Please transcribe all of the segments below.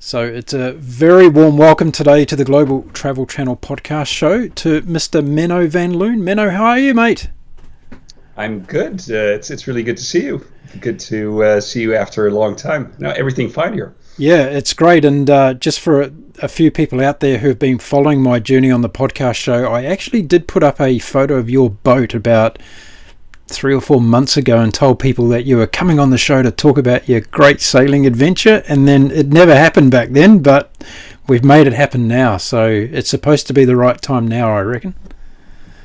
So it's a very warm welcome today to the Global Travel Channel podcast show to Mr. Menno Van Loon. Menno, how are you, mate? I'm good. It's really good to see you. Good to see you after a long time. No, everything fine here. Yeah, it's great. And just for a few people out there who have been following my journey on the podcast show, I actually did put up a photo of your boat about 3 or 4 months ago and told people that you were coming on the show to talk about your great sailing adventure, and then it never happened back then, but we've made it happen now. So it's supposed to be the right time now, I reckon.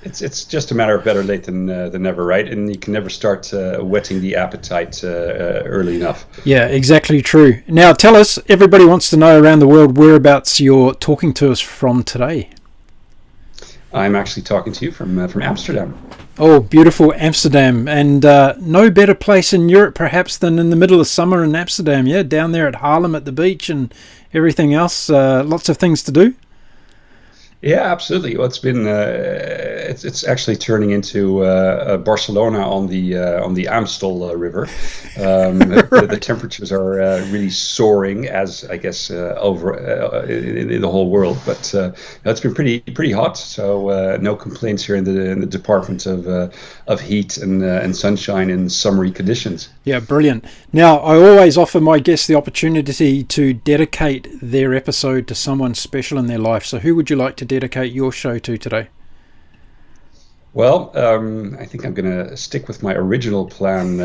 It's just a matter of better late than never, right? And you can never start whetting the appetite early enough. Yeah, exactly true. Now tell us, everybody wants to know around the world whereabouts you're talking to us from today. I'm actually talking to you from Amsterdam. Oh, beautiful Amsterdam. And no better place in Europe perhaps than in the middle of summer in Amsterdam, yeah? Down there at Haarlem at the beach and everything else. Lots of things to do. Yeah, absolutely. Well, it's been it's actually turning into Barcelona on the Amstel River. The temperatures are really soaring, as I guess over in the whole world. But it's been pretty hot. So no complaints here in the department of heat and sunshine and summery conditions. Yeah, brilliant. Now, I always offer my guests the opportunity to dedicate their episode to someone special in their life. So who would you like to dedicate your show to today? Well, I think I'm going to stick with my original plan,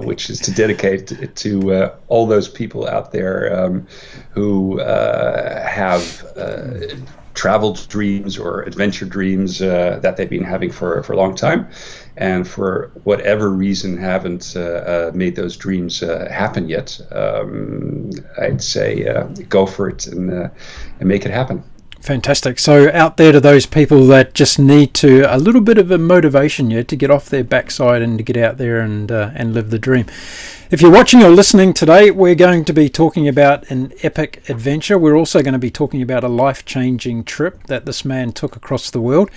which is to dedicate it to all those people out there who have traveled dreams or adventure dreams that they've been having for a long time, and for whatever reason haven't made those dreams happen yet. I'd say go for it and make it happen. Fantastic. So out there to those people that just need a little bit of a motivation, to get off their backside and to get out there and live the dream. If you're watching or listening today, we're going to be talking about an epic adventure. We're also going to be talking about a life-changing trip that this man took across the world.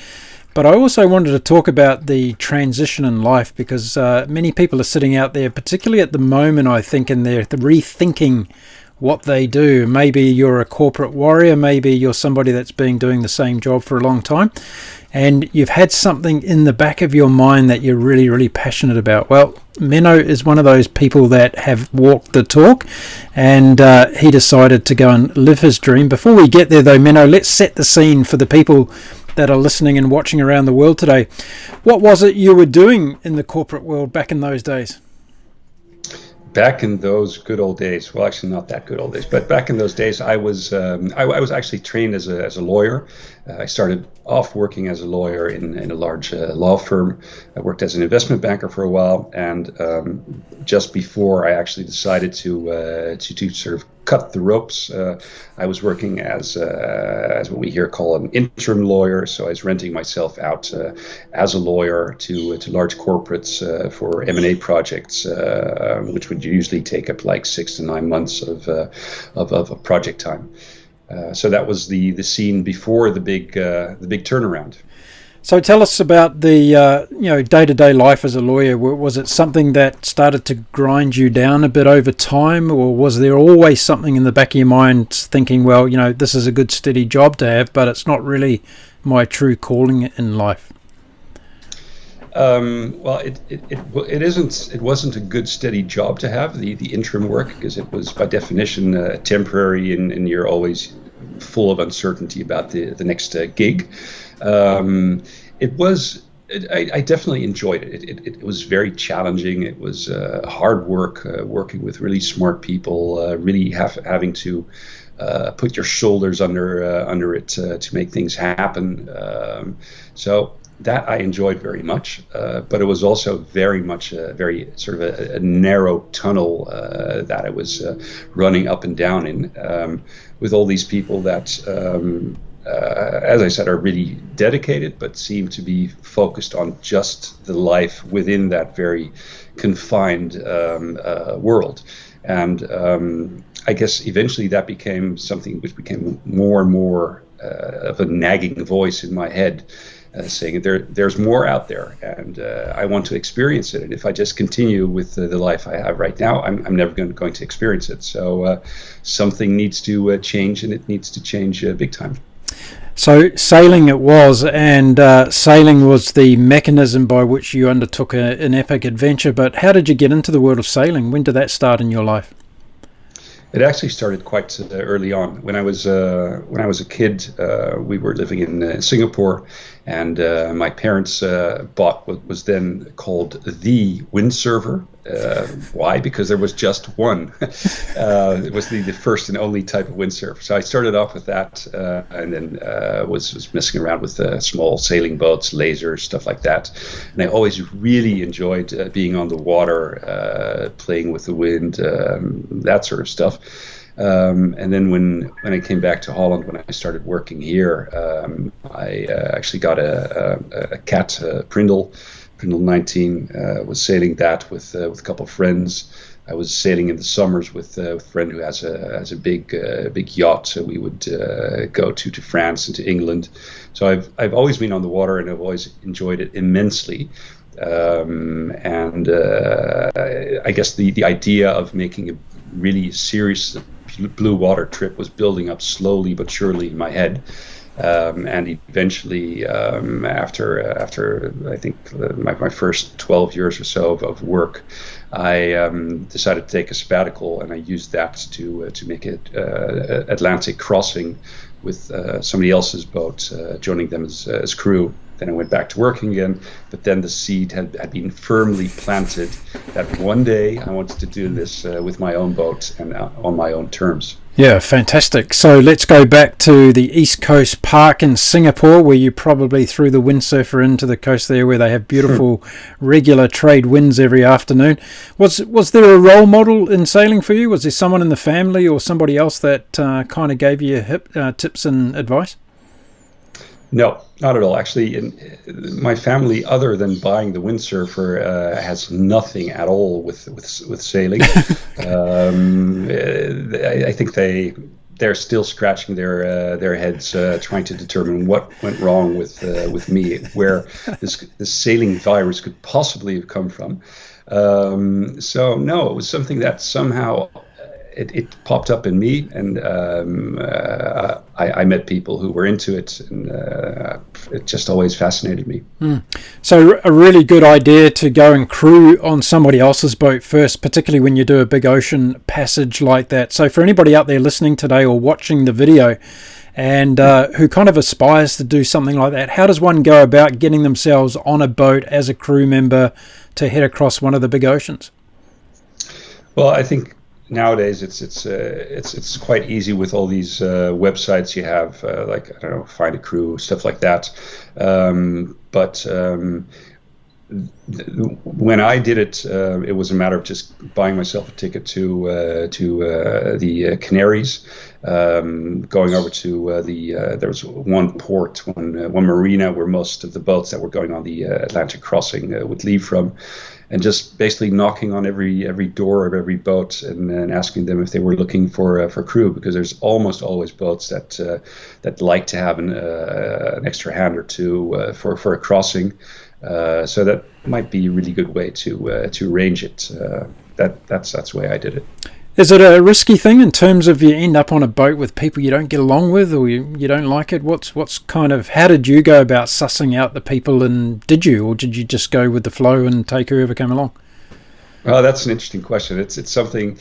But I also wanted to talk about the transition in life, because many people are sitting out there, particularly at the moment, I think, and they're rethinking what they do. Maybe you're a corporate warrior, maybe you're somebody that's been doing the same job for a long time, and you've had something in the back of your mind that you're really, really passionate about. Well, Menno is one of those people that have walked the talk, and he decided to go and live his dream. Before we get there though, Menno, let's set the scene for the people that are listening and watching around the world today. What was it you were doing in the corporate world back in those days? Back in those good old days, well, actually not that good old days, but back in those days, I was actually trained as a lawyer. I started off working as a lawyer in a large law firm. I worked as an investment banker for a while, and just before I actually decided to sort of cut the ropes, I was working as what we here call an interim lawyer. So I was renting myself out as a lawyer to large corporates for M&A projects, which would usually take up like 6 to 9 months of project time. So that was the scene before the big turnaround. So tell us about the day-to-day life as a lawyer. Was it something that started to grind you down a bit over time, or was there always something in the back of your mind thinking, well, this is a good steady job to have, but it's not really my true calling in life? Well, it wasn't a good steady job to have, the interim work, because it was by definition temporary, and you're always full of uncertainty about the next gig. I definitely enjoyed it. It was very challenging. It was hard work, working with really smart people, really having to put your shoulders under it to make things happen. So that I enjoyed very much, but it was also very much very sort of a narrow tunnel that I was running up and down in, with all these people that, as I said, are really dedicated, but seem to be focused on just the life within that very confined world. And I guess eventually that became something which became more and more of a nagging voice in my head. saying there's more out there, and I want to experience it. And if I just continue with the life I have right now, I'm never going to experience it. So something needs to change, and it needs to change big time. So sailing it was, and sailing was the mechanism by which you undertook an epic adventure. But how did you get into the world of sailing? When did that start in your life? It actually started quite early on. When I was a kid, we were living in Singapore, and my parents bought what was then called the windsurfer. Why? Because there was just one. It was the first and only type of windsurfer. So I started off with that, and then was messing around with small sailing boats, lasers, stuff like that. And I always really enjoyed being on the water, playing with the wind, that sort of stuff. And then when I came back to Holland, when I started working here, I actually got a cat, Prindle 19, was sailing that with a couple of friends. I was sailing in the summers with a friend who has a big yacht. So we would go to France and to England. So I've always been on the water, and I've always enjoyed it immensely. And I guess the idea of making a really serious blue water trip was building up slowly but surely in my head. And eventually, after I think my first 12 years or so of work, I decided to take a sabbatical, and I used that to make it Atlantic crossing with somebody else's boat, joining them as crew. Then I went back to working again, but then the seed had been firmly planted that one day I wanted to do this with my own boat and on my own terms. Yeah, fantastic. So let's go back to the East Coast Park in Singapore, where you probably threw the windsurfer into the coast there, where they have beautiful regular trade winds every afternoon. Was there a role model in sailing for you? Was there someone in the family or somebody else that kind of gave you tips and advice? No, not at all. Actually, in my family, other than buying the windsurfer, has nothing at all with sailing. I think they're still scratching their heads, trying to determine what went wrong with me, where this sailing virus could possibly have come from. So no, it was something that somehow it popped up in me, and I met people who were into it, and it just always fascinated me. So a really good idea to go and crew on somebody else's boat first, particularly when you do a big ocean passage like that. So for anybody out there listening today or watching the video, and who kind of aspires to do something like that, how does one go about getting themselves on a boat as a crew member to head across one of the big oceans? Well, I think nowadays it's quite easy with all these websites you have, like, I don't know, Find a Crew, stuff like that. But when I did it, it was a matter of just buying myself a ticket to the Canaries, going over to there was one port, one marina where most of the boats that were going on the Atlantic crossing would leave from. And just basically knocking on every door of every boat and asking them if they were looking for crew, because there's almost always boats that like to have an extra hand or two for a crossing. So that might be a really good way to arrange it. That's the way I did it. Is it a risky thing in terms of you end up on a boat with people you don't get along with, or you don't like it? What's kind of, how did you go about sussing out the people, and did you just go with the flow and take whoever came along? Well, that's an interesting question. It's something,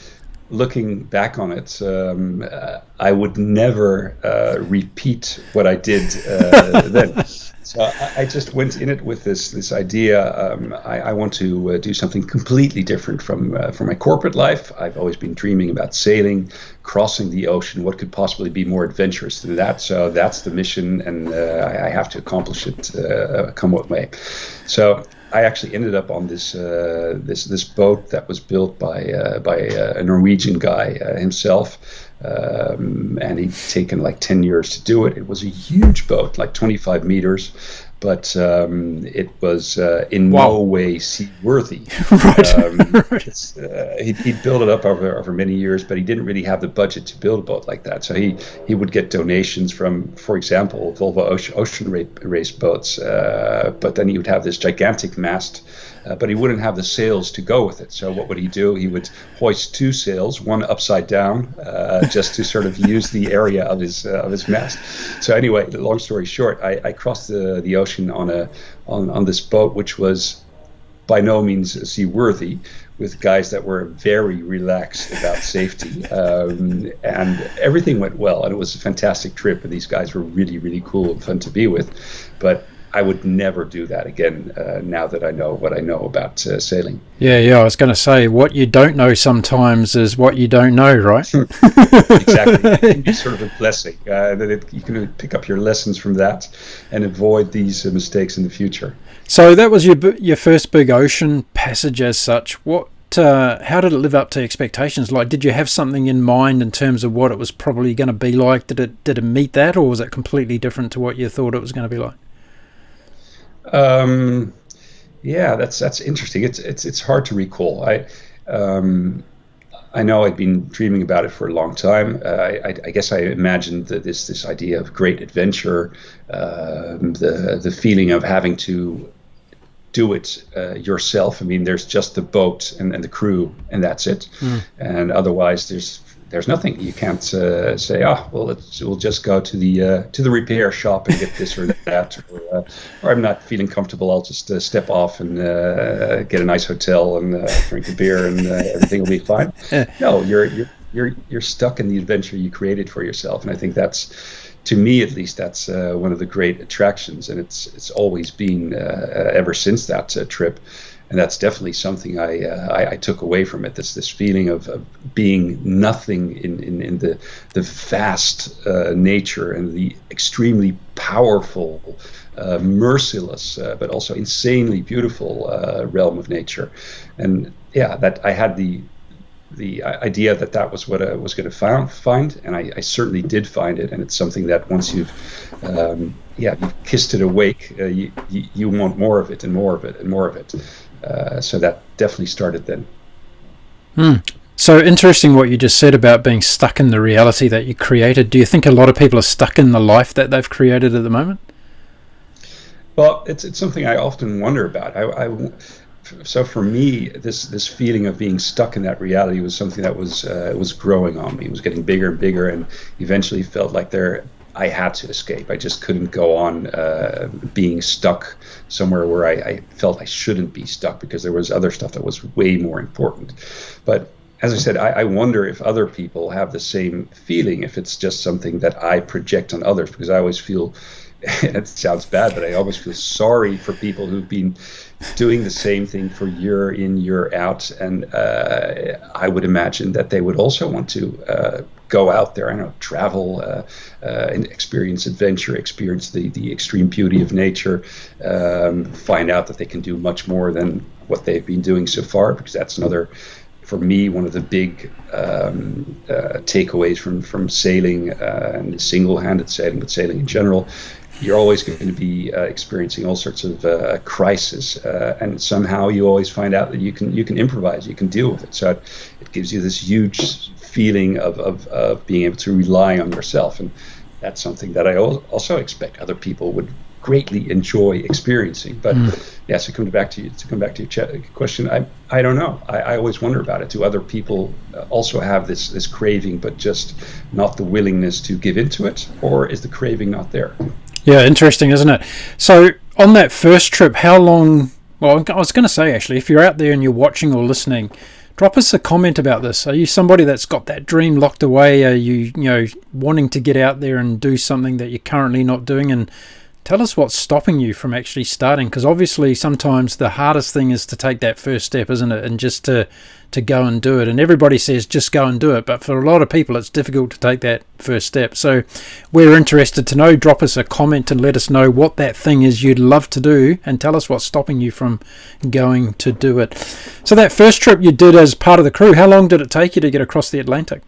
looking back on it, I would never repeat what I did then. So I just went in it with this idea. I want to do something completely different from my corporate life. I've always been dreaming about sailing, crossing the ocean. What could possibly be more adventurous than that? So that's the mission, and I have to accomplish it come what may. So I actually ended up on this boat that was built by a Norwegian guy himself. And he'd taken like 10 years to do it. It was a huge boat, like 25 meters. but it was in Wow. no way seaworthy. Right. He'd built it up over many years, but he didn't really have the budget to build a boat like that. So he would get donations from, for example, Volvo ocean race boats, but then he would have this gigantic mast, but he wouldn't have the sails to go with it. So what would he do? He would hoist two sails, one upside down, just to sort of use the area of his mast. So anyway, long story short, I crossed the ocean on this boat, which was by no means seaworthy, with guys that were very relaxed about safety, and everything went well, and it was a fantastic trip, and these guys were really, really cool and fun to be with. But I would never do that again now that I know what I know about sailing. Yeah, I was going to say, what you don't know sometimes is what you don't know, right? Exactly. It can be sort of a blessing. You can pick up your lessons from that and avoid these mistakes in the future. So that was your first big ocean passage as such. How did it live up to expectations? Like, did you have something in mind in terms of what it was probably going to be like? Did it meet that, or was it completely different to what you thought it was going to be like? Yeah, that's interesting. It's hard to recall. I know I'd been dreaming about it for a long time. I guess I imagined that this idea of great adventure, the feeling of having to do it yourself. I mean, there's just the boat and the crew, and that's it. And otherwise, there's nothing. You can't say, we'll just go to the repair shop and get this or that, or I'm not feeling comfortable. I'll just step off and get a nice hotel and drink a beer, and everything will be fine. No, you're stuck in the adventure you created for yourself, and I think that's, to me at least, that's one of the great attractions, and it's always been ever since that trip. And that's definitely something I took away from it. This feeling of being nothing in the vast nature and the extremely powerful, merciless, but also insanely beautiful realm of nature. And yeah, that I had the idea that was what I was going to find, and I certainly did find it. And it's something that once you've kissed it awake, you want more of it and more of it and more of it. So that definitely started then. So interesting what you just said about being stuck in the reality that you created. Do you think a lot of people are stuck in the life that they've created at the moment? Well, it's something I often wonder about. So for me, this feeling of being stuck in that reality was something that was growing on me. It was getting bigger and bigger, and eventually felt like I had to escape. I just couldn't go on being stuck somewhere where I felt I shouldn't be stuck, because there was other stuff that was way more important. But as I said, I wonder if other people have the same feeling, if it's just something that I project on others, because I always feel, and it sounds bad, but I always feel sorry for people who've been doing the same thing for year in, year out, and I would imagine that they would also want to go out there, travel, and experience adventure, experience the extreme beauty of nature, find out that they can do much more than what they've been doing so far, because that's another, for me, one of the big takeaways from sailing, and single-handed sailing, but sailing in general. You're always going to be experiencing all sorts of crises, and somehow you always find out that you can improvise, you can deal with it. So it gives you this huge feeling of being able to rely on yourself, and that's something that I also expect other people would greatly enjoy experiencing. But yes, to come back to your question, I don't know. I always wonder about it. Do other people also have this craving, but just not the willingness to give into it, or is the craving not there? Yeah, interesting, isn't it? So on that first trip, how long... Well, I was going to say, actually, if you're out there and you're watching or listening, drop us a comment about this. Are you somebody that's got that dream locked away? Are you wanting to get out there and do something that you're currently not doing? And tell us what's stopping you from actually starting, because obviously sometimes the hardest thing is to take that first step, isn't it? And just to go and do it. And everybody says just go and do it, but for a lot of people it's difficult to take that first step. So we're interested to know. Drop us a comment and let us know what that thing is you'd love to do, and tell us what's stopping you from going to do it. So that first trip you did as part of the crew, how long did it take you to get across the Atlantic?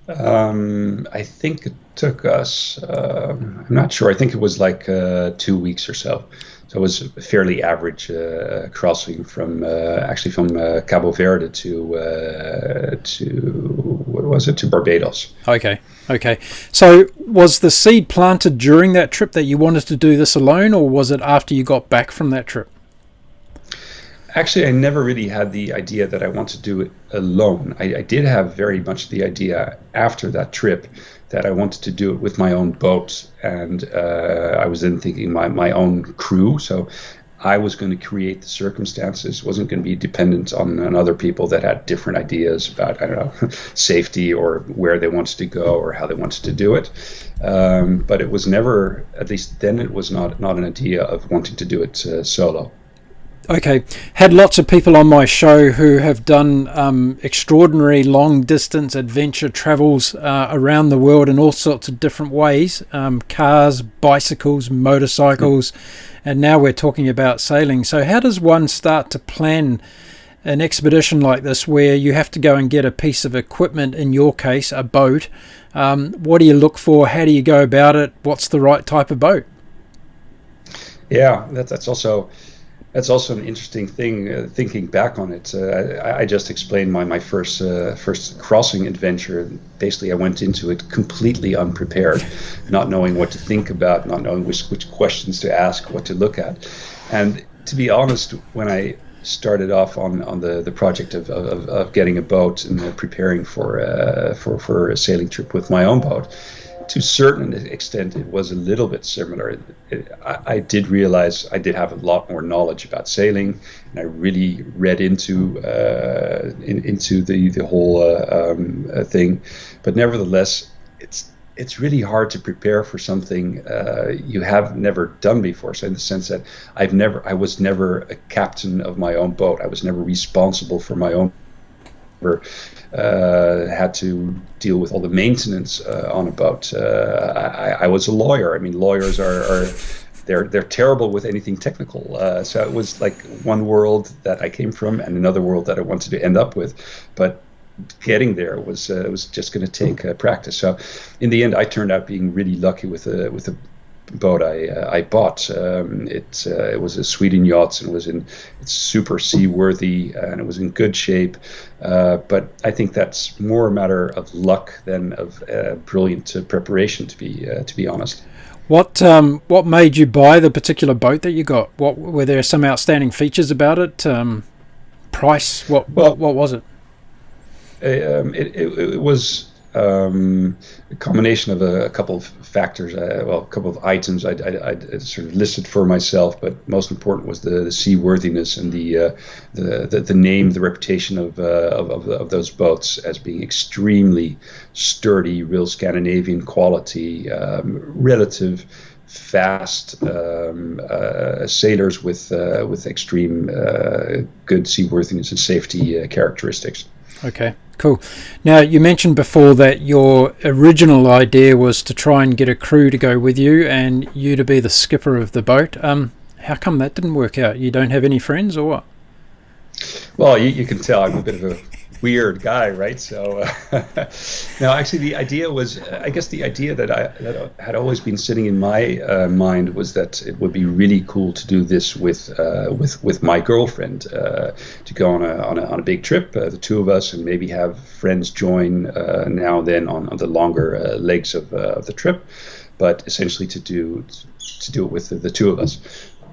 I think it took us, I'm not sure, I think it was like 2 weeks or so. So it was a fairly average crossing from Cabo Verde to what was it, to Barbados. Okay. So was the seed planted during that trip that you wanted to do this alone, or was it after you got back from that trip? Actually, I never really had the idea that I want to do it alone. I did have very much the idea after that trip that I wanted to do it with my own boat, and I was then thinking my own crew. So I was going to create the circumstances, wasn't going to be dependent on other people that had different ideas about, I don't know, safety or where they wanted to go or how they wanted to do it. But it was never, at least then, it was not an idea of wanting to do it solo. Okay, had lots of people on my show who have done extraordinary long-distance adventure travels around the world in all sorts of different ways, cars, bicycles, motorcycles, and now we're talking about sailing. So how does one start to plan an expedition like this where you have to go and get a piece of equipment, in your case, a boat? What do you look for? How do you go about it? What's the right type of boat? Yeah, that's also an interesting thing. Thinking back on it, I just explained my first crossing adventure. Basically, I went into it completely unprepared, not knowing what to think about, not knowing which questions to ask, what to look at. And to be honest, when I started off on the project of getting a boat and preparing for a sailing trip with my own boat, to a certain extent, it was a little bit similar. I did realize I did have a lot more knowledge about sailing, and I really read into the whole thing. But nevertheless, it's really hard to prepare for something you have never done before. So in the sense that I was never a captain of my own boat. I was never responsible for my own. Had to deal with all the maintenance on a boat. I was a lawyer. I mean, lawyers they're terrible with anything technical. So it was like one world that I came from and another world that I wanted to end up with. But getting there was just going to take practice. So in the end, I turned out being really lucky with the boat I bought. It was a Sweden yacht, and it's super seaworthy, and it was in good shape. But I think that's more a matter of luck than of brilliant preparation, to be honest. What made you buy the particular boat that you got? What were there some outstanding features about it? Price? What was it? It was a combination of a couple of factors, a couple of items I sort of listed for myself, but most important was the seaworthiness and the name, the reputation of those boats as being extremely sturdy, real Scandinavian quality, relative fast sailors with extreme good seaworthiness and safety characteristics. Okay, cool. Now, you mentioned before that your original idea was to try and get a crew to go with you and you to be the skipper of the boat. How come that didn't work out? You don't have any friends or what? Well, you can tell I'm a bit of a weird guy, right? So no, actually the idea was, I guess the idea that had always been sitting in my mind was that it would be really cool to do this with my girlfriend, to go on a big trip, the two of us, and maybe have friends join now and then on the longer legs of the trip, but essentially to do it with the two of us.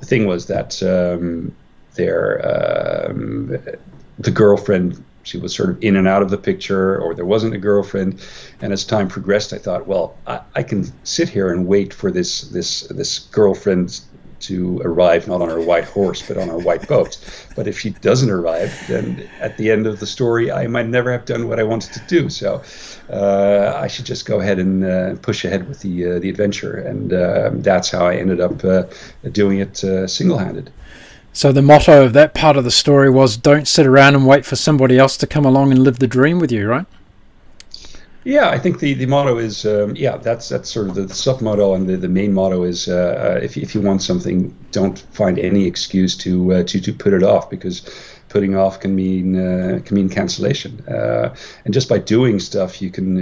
The thing was that the girlfriend, she was sort of in and out of the picture, or there wasn't a girlfriend. And as time progressed, I thought, well, I can sit here and wait for this girlfriend to arrive, not on her white horse, but on her white boat. But if she doesn't arrive, then at the end of the story, I might never have done what I wanted to do. So I should just go ahead and push ahead with the adventure. And that's how I ended up doing it single-handed. So the motto of that part of the story was, don't sit around and wait for somebody else to come along and live the dream with you, right? Yeah, I think the motto is, that's sort of the sub-motto, and the main motto is, if you want something, don't find any excuse to put it off, because putting off can mean cancellation. And just by doing stuff, you can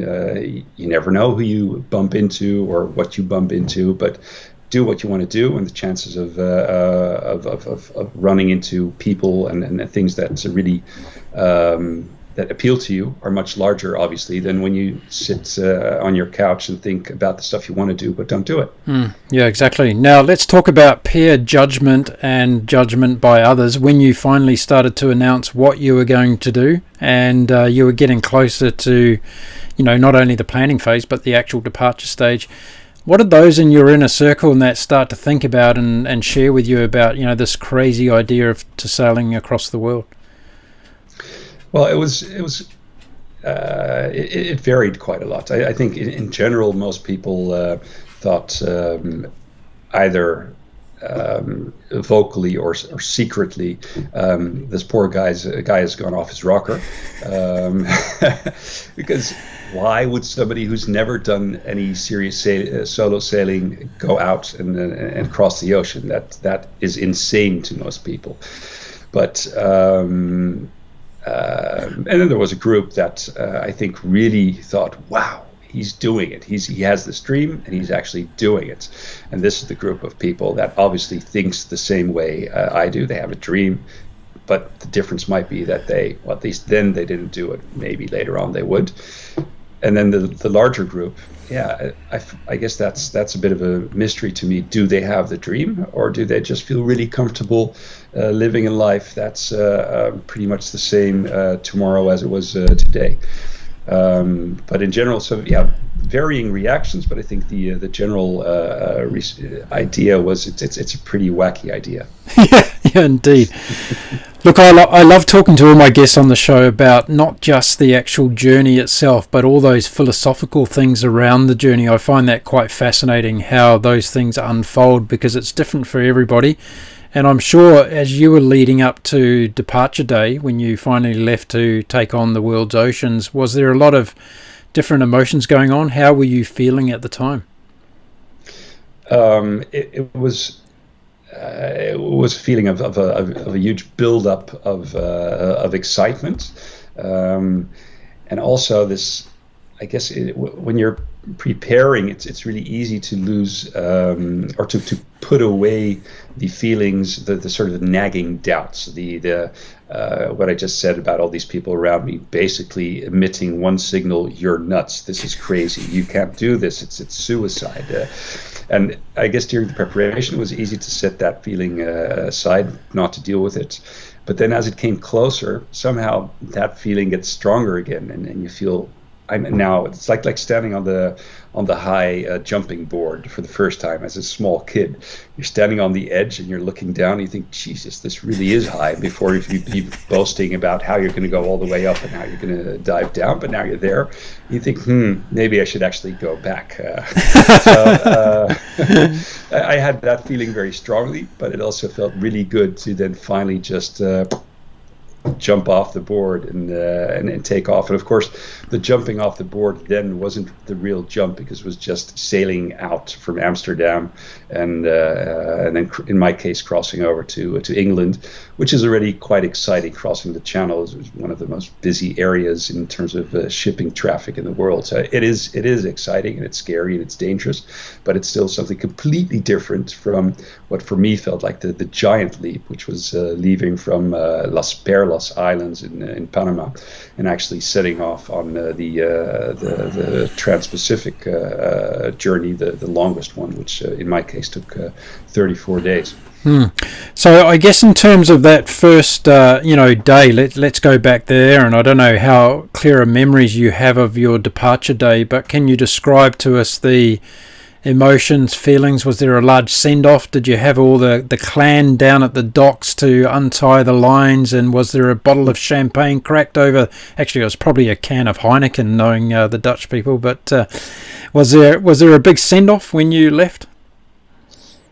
you never know who you bump into or what you bump into, but do what you want to do, and the chances of running into people and things that really that appeal to you are much larger, obviously, than when you sit on your couch and think about the stuff you want to do but don't do it. Yeah, exactly. Now let's talk about peer judgment and judgment by others. When you finally started to announce what you were going to do, and you were getting closer to, not only the planning phase but the actual departure stage, what did those in your inner circle and that start to think about and share with you about, this crazy idea of sailing across the world? Well, it varied quite a lot. I think in general, most people thought either vocally or secretly, this poor guy has gone off his rocker, because why would somebody who's never done any serious solo sailing go out and cross the ocean? That is insane to most people. But and then there was a group that I think really thought, wow, he's doing it. He has this dream and he's actually doing it. And this is the group of people that obviously thinks the same way I do. They have a dream, but the difference might be that at least then they didn't do it. Maybe later on they would. And then the larger group, I guess that's a bit of a mystery to me. Do they have the dream, or do they just feel really comfortable living a life that's pretty much the same tomorrow as it was today? But in general, varying reactions. But I think the general idea was it's a pretty wacky idea. Yeah, indeed. Look, I love talking to all my guests on the show about not just the actual journey itself, but all those philosophical things around the journey. I find that quite fascinating, how those things unfold, because it's different for everybody. And I'm sure as you were leading up to departure day, when you finally left to take on the world's oceans, was there a lot of different emotions going on? How were you feeling at the time? It was a feeling of a huge build-up of excitement, and also this. I guess when you're preparing, it's really easy to lose or to put away the feelings, the sort of nagging doubts, the what I just said about all these people around me, basically emitting one signal: you're nuts. This is crazy. You can't do this. It's suicide. And I guess during the preparation, it was easy to set that feeling aside, not to deal with it. But then as it came closer, somehow that feeling gets stronger again, and you feel, now it's like standing on the high jumping board for the first time as a small kid. You're standing on the edge and you're looking down and you think, Jesus, this really is high, before you'd be boasting about how you're going to go all the way up and how you're going to dive down. But now you're there, you think, maybe I should actually go back. I had that feeling very strongly, but it also felt really good to then finally just jump off the board and take off. And of course, the jumping off the board then wasn't the real jump, because it was just sailing out from Amsterdam and then in my case crossing over to England, which is already quite exciting. Crossing the Channel is one of the most busy areas in terms of shipping traffic in the world. So it is exciting, and it's scary, and it's dangerous, but it's still something completely different from what for me felt like the giant leap, which was leaving from Las Perlas Islands in Panama and actually setting off on the Trans-Pacific journey, the longest one, which in my case took 34 days. So I guess in terms of that first day, let's go back there, and I don't know how clear memories you have of your departure day, but can you describe to us the emotions, feelings? Was there a large send-off? Did you have all the clan down at the docks to untie the lines, and was there a bottle of champagne cracked over? Actually, it was probably a can of Heineken, knowing the Dutch people, but was there a big send-off when you left?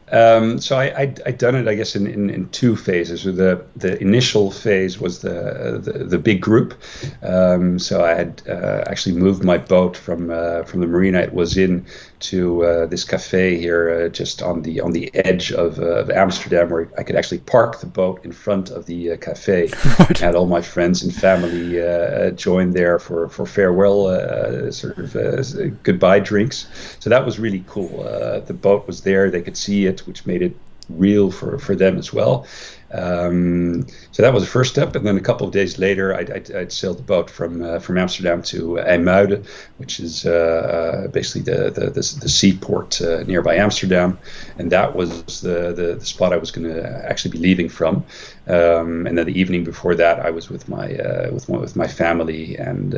So I'd done it, I guess, in two phases. So the initial phase was the big group. So I had actually moved my boat from the marina it was in to this cafe here, just on the edge of Amsterdam, where I could actually park the boat in front of the cafe. Right. Had all my friends and family join there for farewell, goodbye drinks. So that was really cool. The boat was there; they could see it, which made it real for them as well. So that was the first step, and then a couple of days later, I'd sailed the boat from Amsterdam to IJmuiden, which is basically the seaport nearby Amsterdam, and that was the spot I was going to actually be leaving from. And then the evening before that, I was with my family, and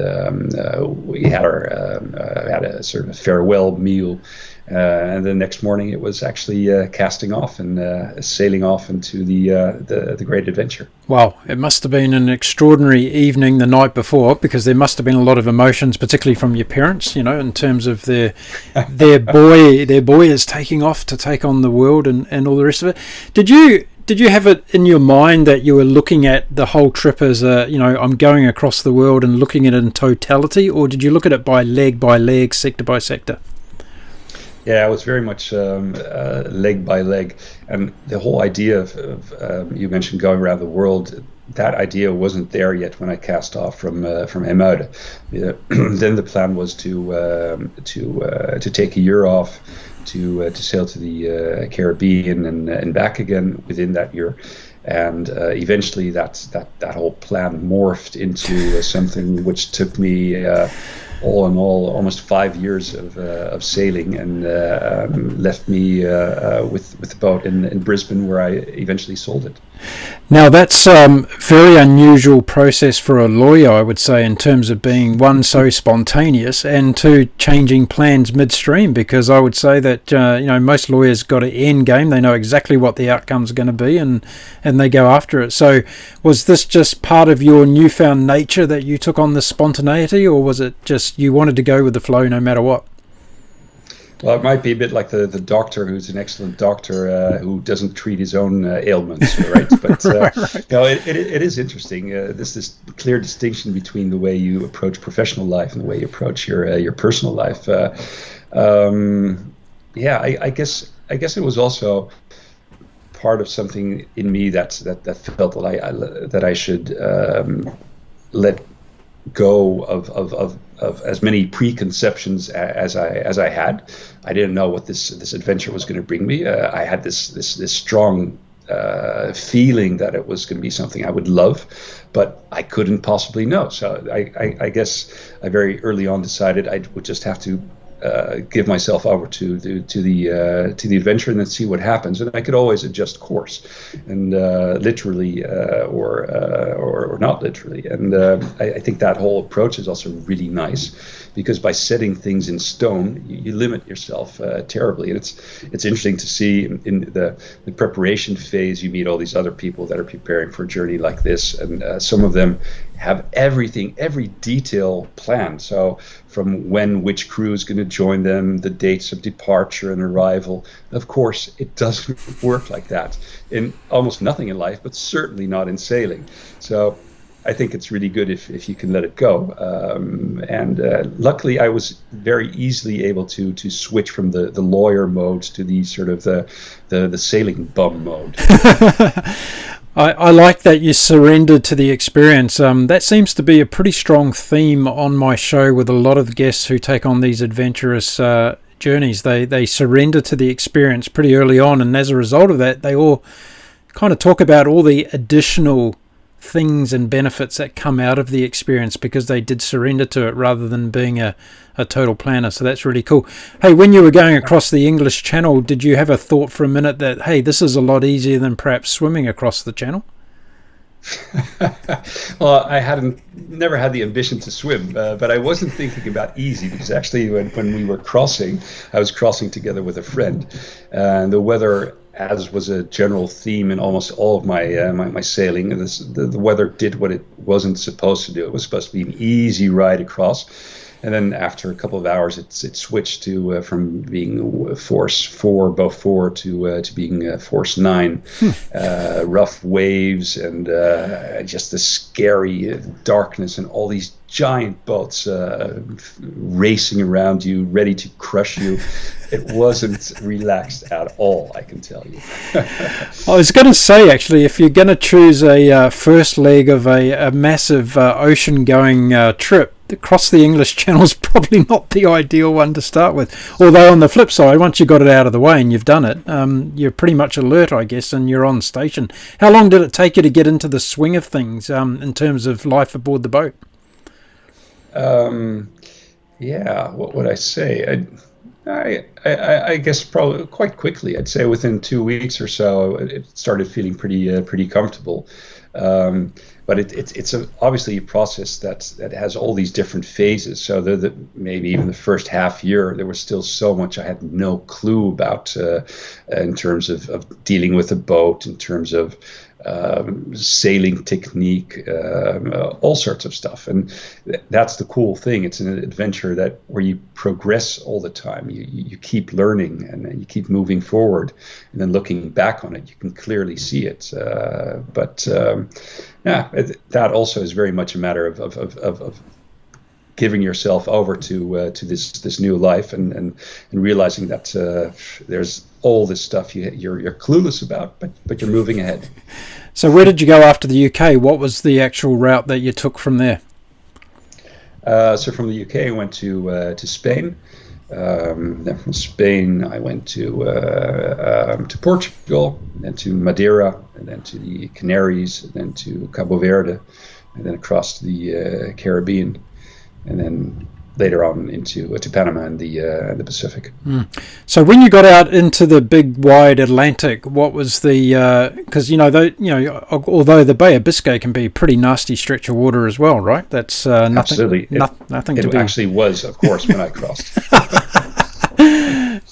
we had had a sort of farewell meal. And the next morning, it was actually casting off and sailing off into the great adventure. Wow, it must have been an extraordinary evening the night before, because there must have been a lot of emotions, particularly from your parents, in terms of their boy is taking off to take on the world and all the rest of it. Did you have it in your mind that you were looking at the whole trip as I'm going across the world and looking at it in totality, or did you look at it by leg, sector by sector? Yeah, it was very much leg by leg, and the whole idea of you mentioned going around the world. That idea wasn't there yet when I cast off from IJmuiden. Then the plan was to take a year off, to sail to the Caribbean and back again within that year. And eventually, that whole plan morphed into something which took me. All in all, almost 5 years of sailing, and left me with the boat in Brisbane, where I eventually sold it. Now that's very unusual process for a lawyer, I would say, in terms of being, one, so spontaneous, and two, changing plans midstream, because I would say that most lawyers got an end game. They know exactly what the outcome's going to be, and they go after it. So was this just part of your newfound nature that you took on this spontaneity, or was it just you wanted to go with the flow no matter what? Well, it might be a bit like the doctor who's an excellent doctor who doesn't treat his own ailments, right? But right. It is interesting. This clear distinction between the way you approach professional life and the way you approach your personal life. I guess it was also part of something in me that felt that I should let go of as many preconceptions as I had. I didn't know what this adventure was going to bring me. I had this strong feeling that it was going to be something I would love, but I couldn't possibly know. So I guess I very early on decided I would just have to give myself over to the adventure and then see what happens. And I could always adjust course, and literally or not literally. And I think that whole approach is also really nice, because by setting things in stone, you limit yourself terribly. And it's interesting to see in the preparation phase, you meet all these other people that are preparing for a journey like this, and some of them have every detail planned. So from when which crew is going to join them, the dates of departure and arrival. Of course, it doesn't work like that in almost nothing in life, but certainly not in sailing. So I think it's really good if you can let it go. And luckily, I was very easily able to switch from the lawyer mode to the sort of the sailing bum mode. I like that you surrendered to the experience. That seems to be a pretty strong theme on my show with a lot of the guests who take on these adventurous journeys. They surrender to the experience pretty early on, and as a result of that, they all kind of talk about all the additional things and benefits that come out of the experience because they did surrender to it rather than being a total planner. So that's really cool. Hey, when you were going across the English Channel, did you have a thought for a minute that, hey, this is a lot easier than perhaps swimming across the channel? Well, I never had the ambition to swim, but I wasn't thinking about easy, because actually when we were crossing, I was crossing together with a friend, and the weather, as was a general theme in almost all of my sailing, the weather did what it wasn't supposed to do. It was supposed to be an easy ride across. And then after a couple of hours, it switched to from being force 4, bow 4, to being force 9. Rough waves and just the scary darkness and all these giant boats racing around you, ready to crush you. It wasn't relaxed at all, I can tell you. I was going to say, actually, if you're going to choose a first leg of a massive ocean-going trip, across the English Channel is probably not the ideal one to start with. Although on the flip side, once you got it out of the way and you've done it, you're pretty much alert, I guess, and you're on station. How long did it take you to get into the swing of things in terms of life aboard the boat? Yeah, what would I say? I guess probably quite quickly. I'd say within 2 weeks or so, it started feeling pretty comfortable. But it's obviously a process that has all these different phases. So maybe even the first half year, there was still so much I had no clue about in terms of dealing with a boat, in terms of sailing technique, all sorts of stuff. And that's the cool thing. It's an adventure where you progress all the time. You keep learning and you keep moving forward. And then looking back on it, you can clearly see it. That also is very much a matter of giving yourself over to this new life and realizing that there's all this stuff you're clueless about, but you're moving ahead. So where did you go after the UK? What was the actual route that you took from there? So from the UK, I went to Spain. Then from Spain, I went to Portugal, then to Madeira, and then to the Canaries, and then to Cabo Verde, and then across to the Caribbean, and then later on into Panama and the Pacific. So when you got out into the big wide Atlantic, what was the? Because although the Bay of Biscay can be a pretty nasty stretch of water as well, right? That's nothing. Absolutely, nothing to it be. actually was, of course, when I crossed.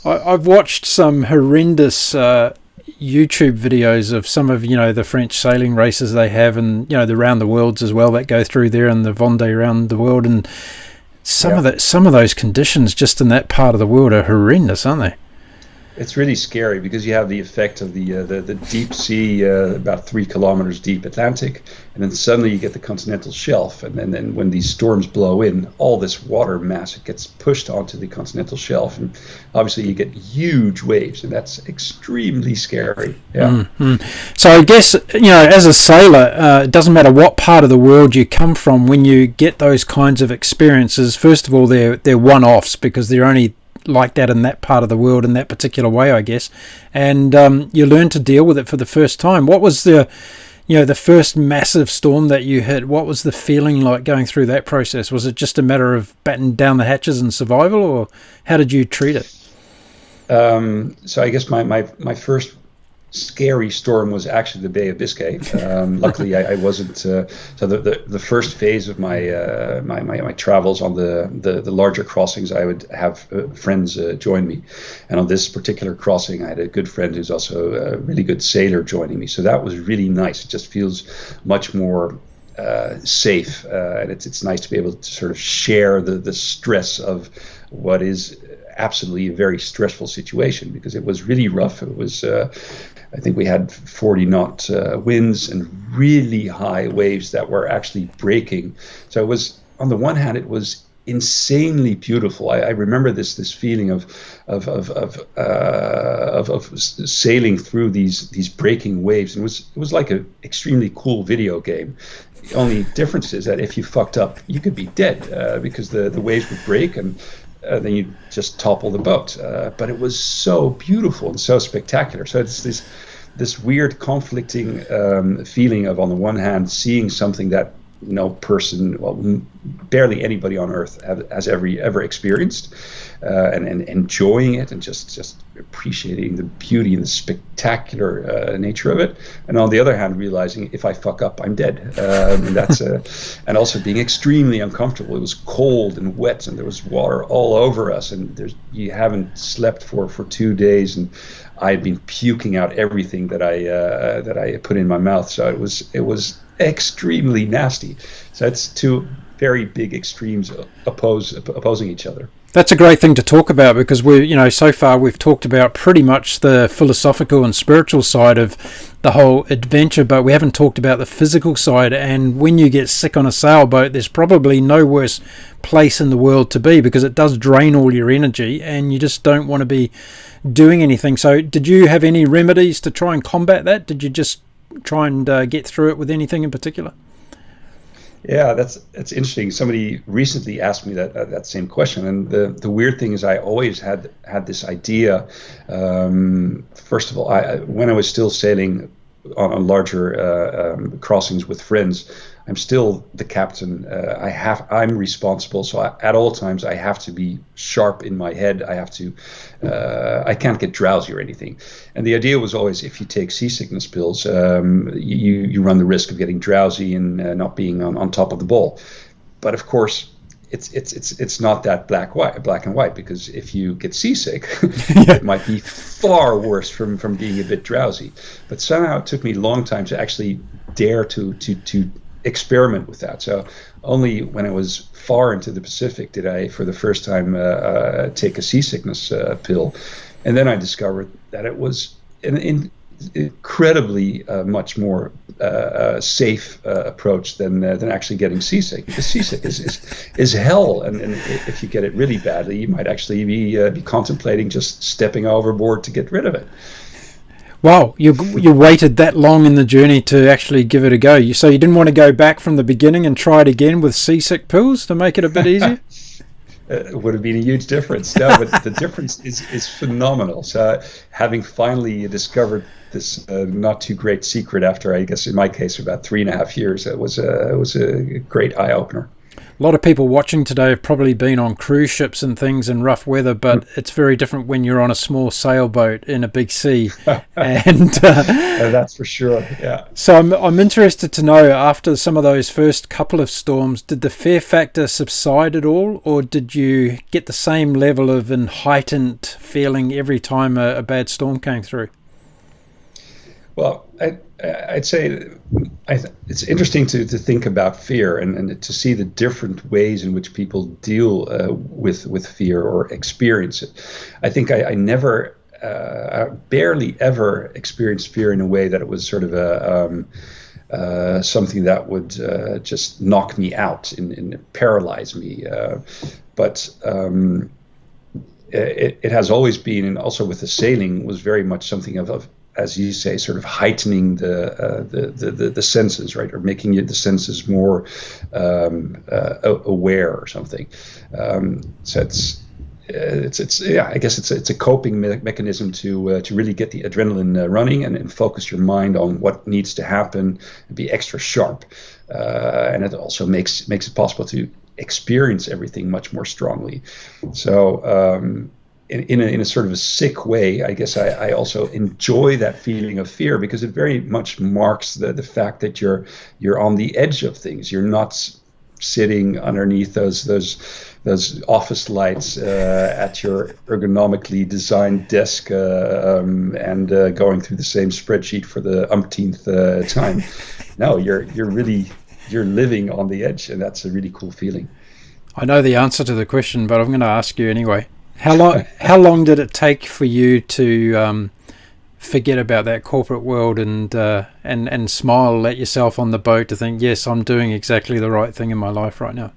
I've watched some horrendous YouTube videos of some of the French sailing races they have, and the round the worlds as well that go through there, and the Vendée round the world, and some of those conditions just in that part of the world are horrendous, aren't they? It's really scary because you have the effect of the deep sea, about 3 kilometers deep Atlantic, and then suddenly you get the continental shelf, and then when these storms blow in, all this water mass, it gets pushed onto the continental shelf, and obviously you get huge waves, and that's extremely scary. Yeah. Mm-hmm. So I guess as a sailor, it doesn't matter what part of the world you come from. When you get those kinds of experiences, first of all, they're one-offs because they're only like that in that part of the world in that particular way, I guess, and you learn to deal with it for the first time. What was the first massive storm that you hit? What was the feeling like going through that process? Was it just a matter of batting down the hatches and survival, or how did you treat it? So I guess my first scary storm was actually the Bay of Biscay. Luckily, I wasn't. So the first phase of my travels on the larger crossings, I would have friends join me, and on this particular crossing, I had a good friend who's also a really good sailor joining me. So that was really nice. It just feels much more safe, and it's nice to be able to sort of share the stress of what is absolutely a very stressful situation, because it was really rough. It was I think we had 40 knot winds and really high waves that were actually breaking. So it was, on the one hand, it was insanely beautiful. I remember this feeling of sailing through these breaking waves, and it was like an extremely cool video game. The only difference is that if you fucked up, you could be dead because the waves would break, and then you just topple the boat. But it was so beautiful and so spectacular. So it's this weird conflicting feeling of, on the one hand, seeing something that no person, well, barely anybody on Earth has ever experienced, and enjoying it and just appreciating the beauty and the spectacular nature of it. And on the other hand, realizing if I fuck up, I'm dead. And that's and also being extremely uncomfortable. It was cold and wet, and there was water all over us, and you haven't slept for 2 days, and I had been puking out everything that I put in my mouth. So it was extremely nasty. So it's to very big extremes opposing each other. That's a great thing to talk about, because so far we've talked about pretty much the philosophical and spiritual side of the whole adventure, but we haven't talked about the physical side. And when you get sick on a sailboat, there's probably no worse place in the world to be, because it does drain all your energy and you just don't want to be doing anything. So did you have any remedies to try and combat that? Did you just try and get through it with anything in particular? Yeah, that's interesting. Somebody recently asked me that same question, and the weird thing is, I always had this idea. First of all, when I was still sailing on larger crossings with friends, I'm still the captain. I'm responsible, so at all times I have to be sharp in my head. I can't get drowsy or anything. And the idea was always, if you take seasickness pills, you run the risk of getting drowsy and not being on top of the ball. But of course, it's not that black and white, because if you get seasick, it might be far worse from being a bit drowsy. But somehow it took me a long time to actually dare to experiment with that. So only when I was far into the Pacific did I, for the first time, take a seasickness pill, and then I discovered that it was an incredibly much more safe approach than actually getting seasick. Because seasick is hell, and if you get it really badly, you might actually be contemplating just stepping overboard to get rid of it. Wow, you waited that long in the journey to actually give it a go. So you didn't want to go back from the beginning and try it again with seasick pills to make it a bit easier? It would have been a huge difference. No, but the difference is phenomenal. So having finally discovered this not too great secret after, I guess in my case, about 3.5 years, it was a great eye-opener. A lot of people watching today have probably been on cruise ships and things in rough weather, but it's very different when you're on a small sailboat in a big sea. And that's for sure. Yeah. So I'm interested to know, after some of those first couple of storms, did the fear factor subside at all, or did you get the same level of heightened feeling every time a bad storm came through? Well, I'd say it's interesting to think about fear and to see the different ways in which people deal with fear or experience it. I think I never, barely ever experienced fear in a way that it was sort of something that would just knock me out and paralyze me. But it has always been, and also with the sailing, was very much something of as you say, sort of heightening the senses, right, or making the senses more aware or something. So I guess it's a coping mechanism to really get the adrenaline running and focus your mind on what needs to happen and be extra sharp. And it also makes it possible to experience everything much more strongly. So. In a sort of a sick way, I guess I also enjoy that feeling of fear, because it very much marks the fact that you're on the edge of things. You're not sitting underneath those office lights at your ergonomically designed desk and going through the same spreadsheet for the umpteenth time. No, you're living on the edge, and that's a really cool feeling. I know the answer to the question, but I'm going to ask you anyway. How long did it take for you to forget about that corporate world and smile at yourself on the boat to think, yes, I'm doing exactly the right thing in my life right now?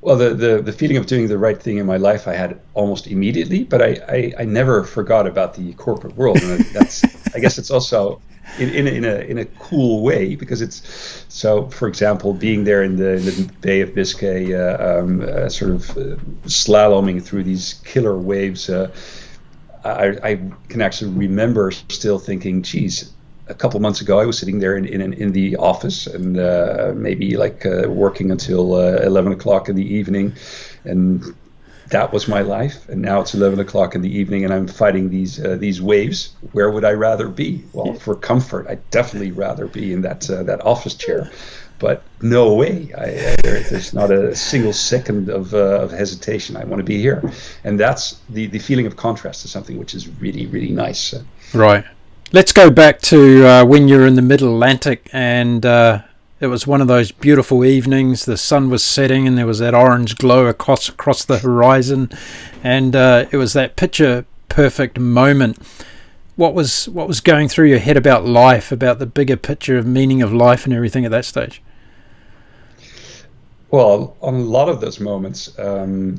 Well, the feeling of doing the right thing in my life I had almost immediately, but I never forgot about the corporate world, and I guess it's also in a cool way, because it's so. For example, being there in the Bay of Biscay, sort of slaloming through these killer waves, I can actually remember still thinking, geez, a couple months ago I was sitting there in the office and maybe working until 11 o'clock in the evening, and that was my life. And now it's 11 o'clock in the evening and I'm fighting these waves. Where would I rather be? Well, for comfort, I'd definitely rather be in that office chair. But no way, there's not a single second of hesitation. I want to be here. And that's the feeling of contrast is something which is really, really nice. Right. Let's go back to when you're in the Mid-Atlantic and It was one of those beautiful evenings. The sun was setting and there was that orange glow across the horizon, and it was that picture perfect moment. What was going through your head about life, about the bigger picture of meaning of life and everything at that stage? Well, on a lot of those moments, and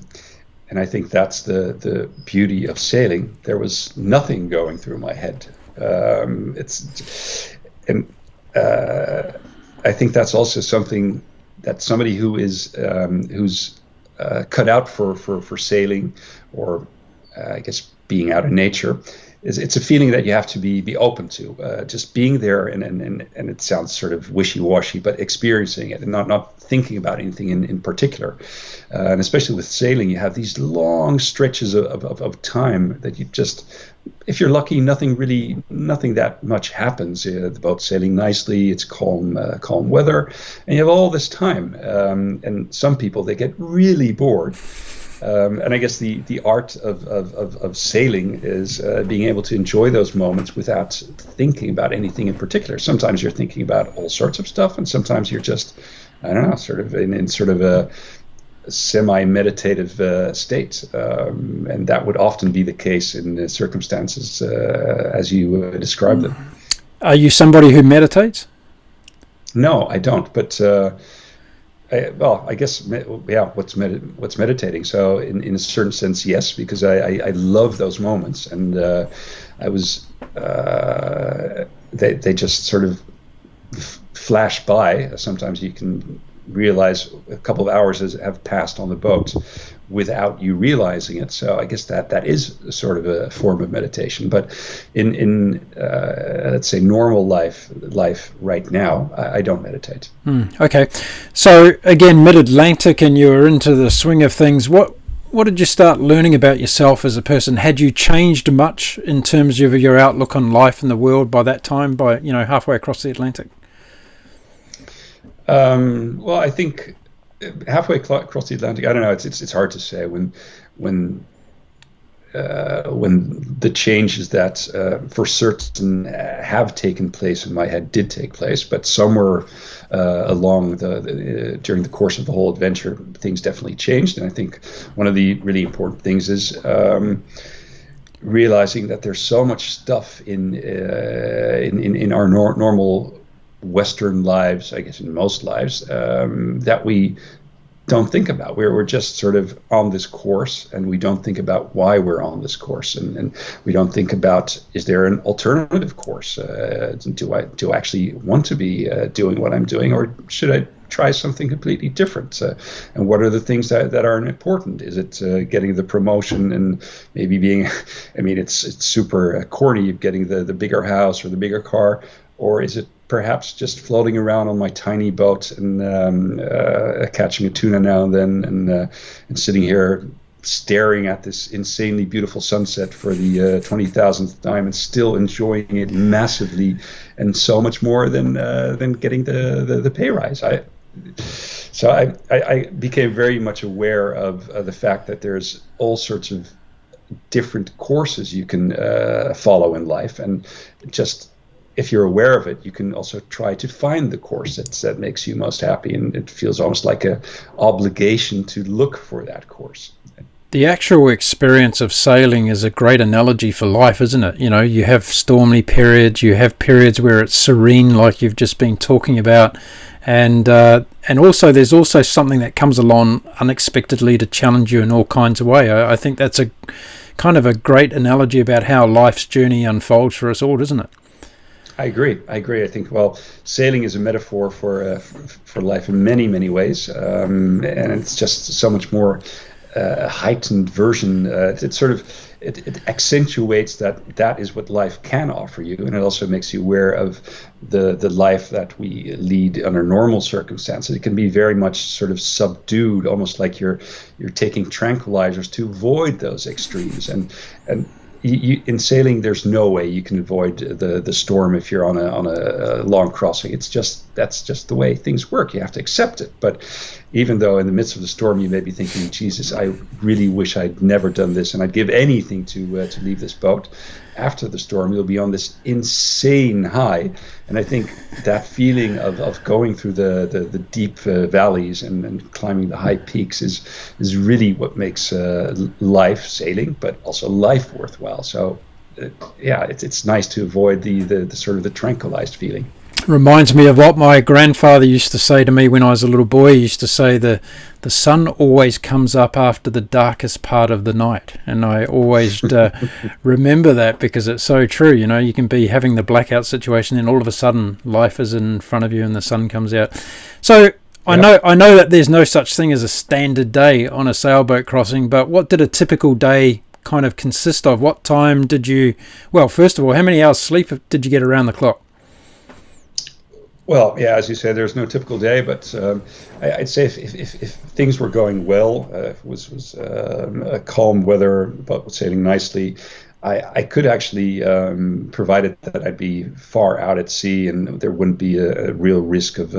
I think that's the beauty of sailing, there was nothing going through my head. I think that's also something that somebody who is who's cut out for sailing, or I guess being out in nature, it's a feeling that you have to be open to, just being there, and it sounds sort of wishy-washy, but experiencing it and not thinking about anything in particular. And especially with sailing, you have these long stretches of time that you just, if you're lucky, nothing that much happens. The boat's sailing nicely, it's calm weather, and you have all this time. And some people, they get really bored. And I guess the art of sailing is being able to enjoy those moments without thinking about anything in particular. Sometimes you're thinking about all sorts of stuff, and sometimes you're just, I don't know, sort of in sort of a semi-meditative state. And that would often be the case in circumstances as you described them. Are you somebody who meditates? No, I don't, but I guess, yeah. What's meditating? So, in a certain sense, yes, because I love those moments, and I was they just sort of flash by. Sometimes you can realize a couple of hours have passed on the boat without you realizing it. So I guess that is sort of a form of meditation. But in let's say normal life right now, I don't meditate. Okay. So again, mid-Atlantic, and you're into the swing of things. What did you start learning about yourself as a person? Had you changed much in terms of your outlook on life and the world by that time, by halfway across the Atlantic? Well, I think halfway across the Atlantic, I don't know. It's hard to say when the changes that for certain have taken place in my head did take place, but somewhere along during the course of the whole adventure, things definitely changed. And I think one of the really important things is realizing that there's so much stuff in our normal Western lives, I guess in most lives, that we don't think about. We're just sort of on this course, and we don't think about why we're on this course, and we don't think about, is there an alternative course? Do I actually want to be doing what I'm doing, or should I try something completely different? And what are the things that are important? Is it getting the promotion and maybe being, I mean, it's super corny, getting the bigger house or the bigger car, or is it perhaps just floating around on my tiny boat and catching a tuna now and then, and sitting here staring at this insanely beautiful sunset for the 20,000th time and still enjoying it massively, and so much more than getting the pay rise. I became very much aware of the fact that there's all sorts of different courses you can follow in life, and just, if you're aware of it, you can also try to find the course that makes you most happy, and it feels almost like an obligation to look for that course. The actual experience of sailing is a great analogy for life, isn't it? You have stormy periods, you have periods where it's serene, like you've just been talking about, and also there's also something that comes along unexpectedly to challenge you in all kinds of ways. I think that's a kind of a great analogy about how life's journey unfolds for us all, isn't it? I agree. I think, well, sailing is a metaphor for life in many, many ways, and it's just so much more heightened version. It accentuates that is what life can offer you, and it also makes you aware of the life that we lead under normal circumstances. It can be very much sort of subdued, almost like you're taking tranquilizers to avoid those extremes, and in sailing, there's no way you can avoid the storm if you're on a long crossing. That's just the way things work. You have to accept it. But even though in the midst of the storm you may be thinking, Jesus, I really wish I'd never done this, and I'd give anything to leave this boat. After the storm, you'll be on this insane high, and I think that feeling of going through the deep valleys and climbing the high peaks is really what makes life, sailing, but also life, worthwhile. So it's nice to avoid the sort of the tranquilized feeling. Reminds me of what my grandfather used to say to me when I was a little boy. He used to say the sun always comes up after the darkest part of the night, and I always remember that, because it's so true. You know, you can be having the blackout situation, and all of a sudden life is in front of you and the sun comes out. So I know that there's no such thing as a standard day on a sailboat crossing, but what did a typical day kind of consist of? What time did you, well, first of all, how many hours sleep did you get around the clock? Well, yeah, as you said, there's no typical day, but I'd say if things were going well, if it was a calm weather, but sailing nicely, I could actually, provided that I'd be far out at sea and there wouldn't be a real risk of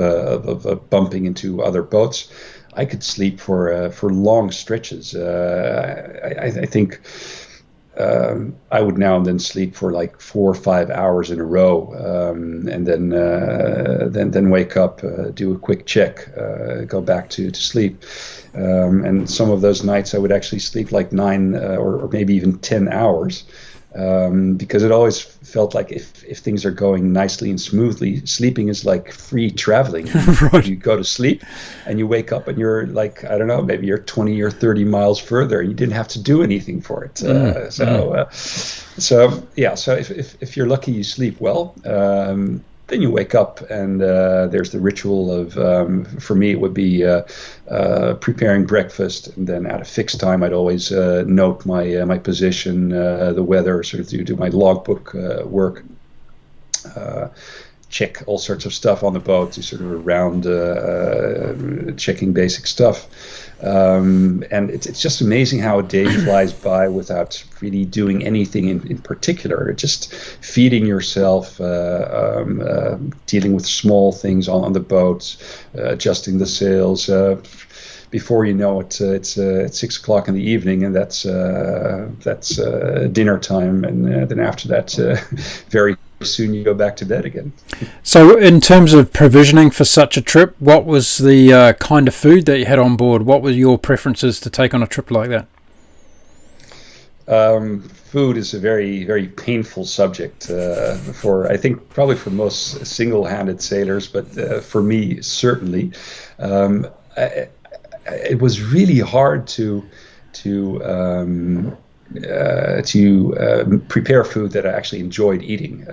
bumping into other boats, I could sleep for long stretches. I think I would now and then sleep for like 4 or 5 hours in a row, and then wake up, do a quick check, go back to sleep. And some of those nights I would actually sleep like 9 or maybe even 10 hours, because it always felt like if things are going nicely and smoothly, sleeping is like free traveling. Right. You go to sleep and you wake up and you're like, I don't know, maybe you're 20 or 30 miles further and you didn't have to do anything for it. So if you're lucky, you sleep well. Then you wake up and there's the ritual of, for me, it would be preparing breakfast, and then at a fixed time, I'd always note my position, the weather, sort of do my logbook work, check all sorts of stuff on the boat, to sort of around checking basic stuff. And it's just amazing how a day flies by without really doing anything in particular. Just feeding yourself, dealing with small things on the boat, adjusting the sails. Before you know it, it's 6 o'clock in the evening, and that's dinner time. And then after that, very soon you go back to bed again. So in terms of provisioning for such a trip, what was the kind of food that you had on board? What were your preferences to take on a trip like that? Food is a very, very painful subject I think probably for most single-handed sailors, but for me certainly. It was really hard to prepare food that I actually enjoyed eating,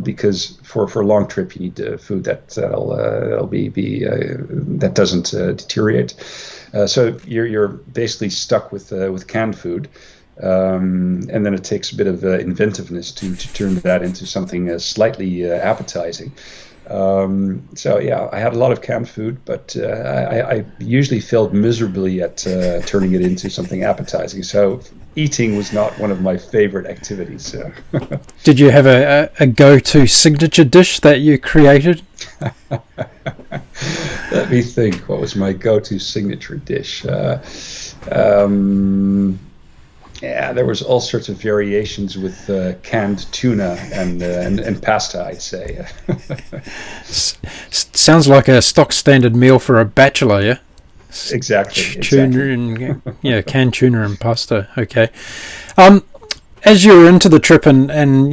because for a long trip you need food that'll be that doesn't deteriorate. So you're basically stuck with canned food, and then it takes a bit of inventiveness to turn that into something slightly appetizing. So yeah, I had a lot of canned food, but I usually failed miserably at turning it into something appetizing. So eating was not one of my favorite activities. Did you have a go-to signature dish that you created? Let me think. What was my go-to signature dish? Yeah, there was all sorts of variations with canned tuna and pasta, I'd say. Sounds like a stock standard meal for a bachelor, yeah? Exactly. Tuna and canned tuna and pasta. Okay. As you were into the trip, and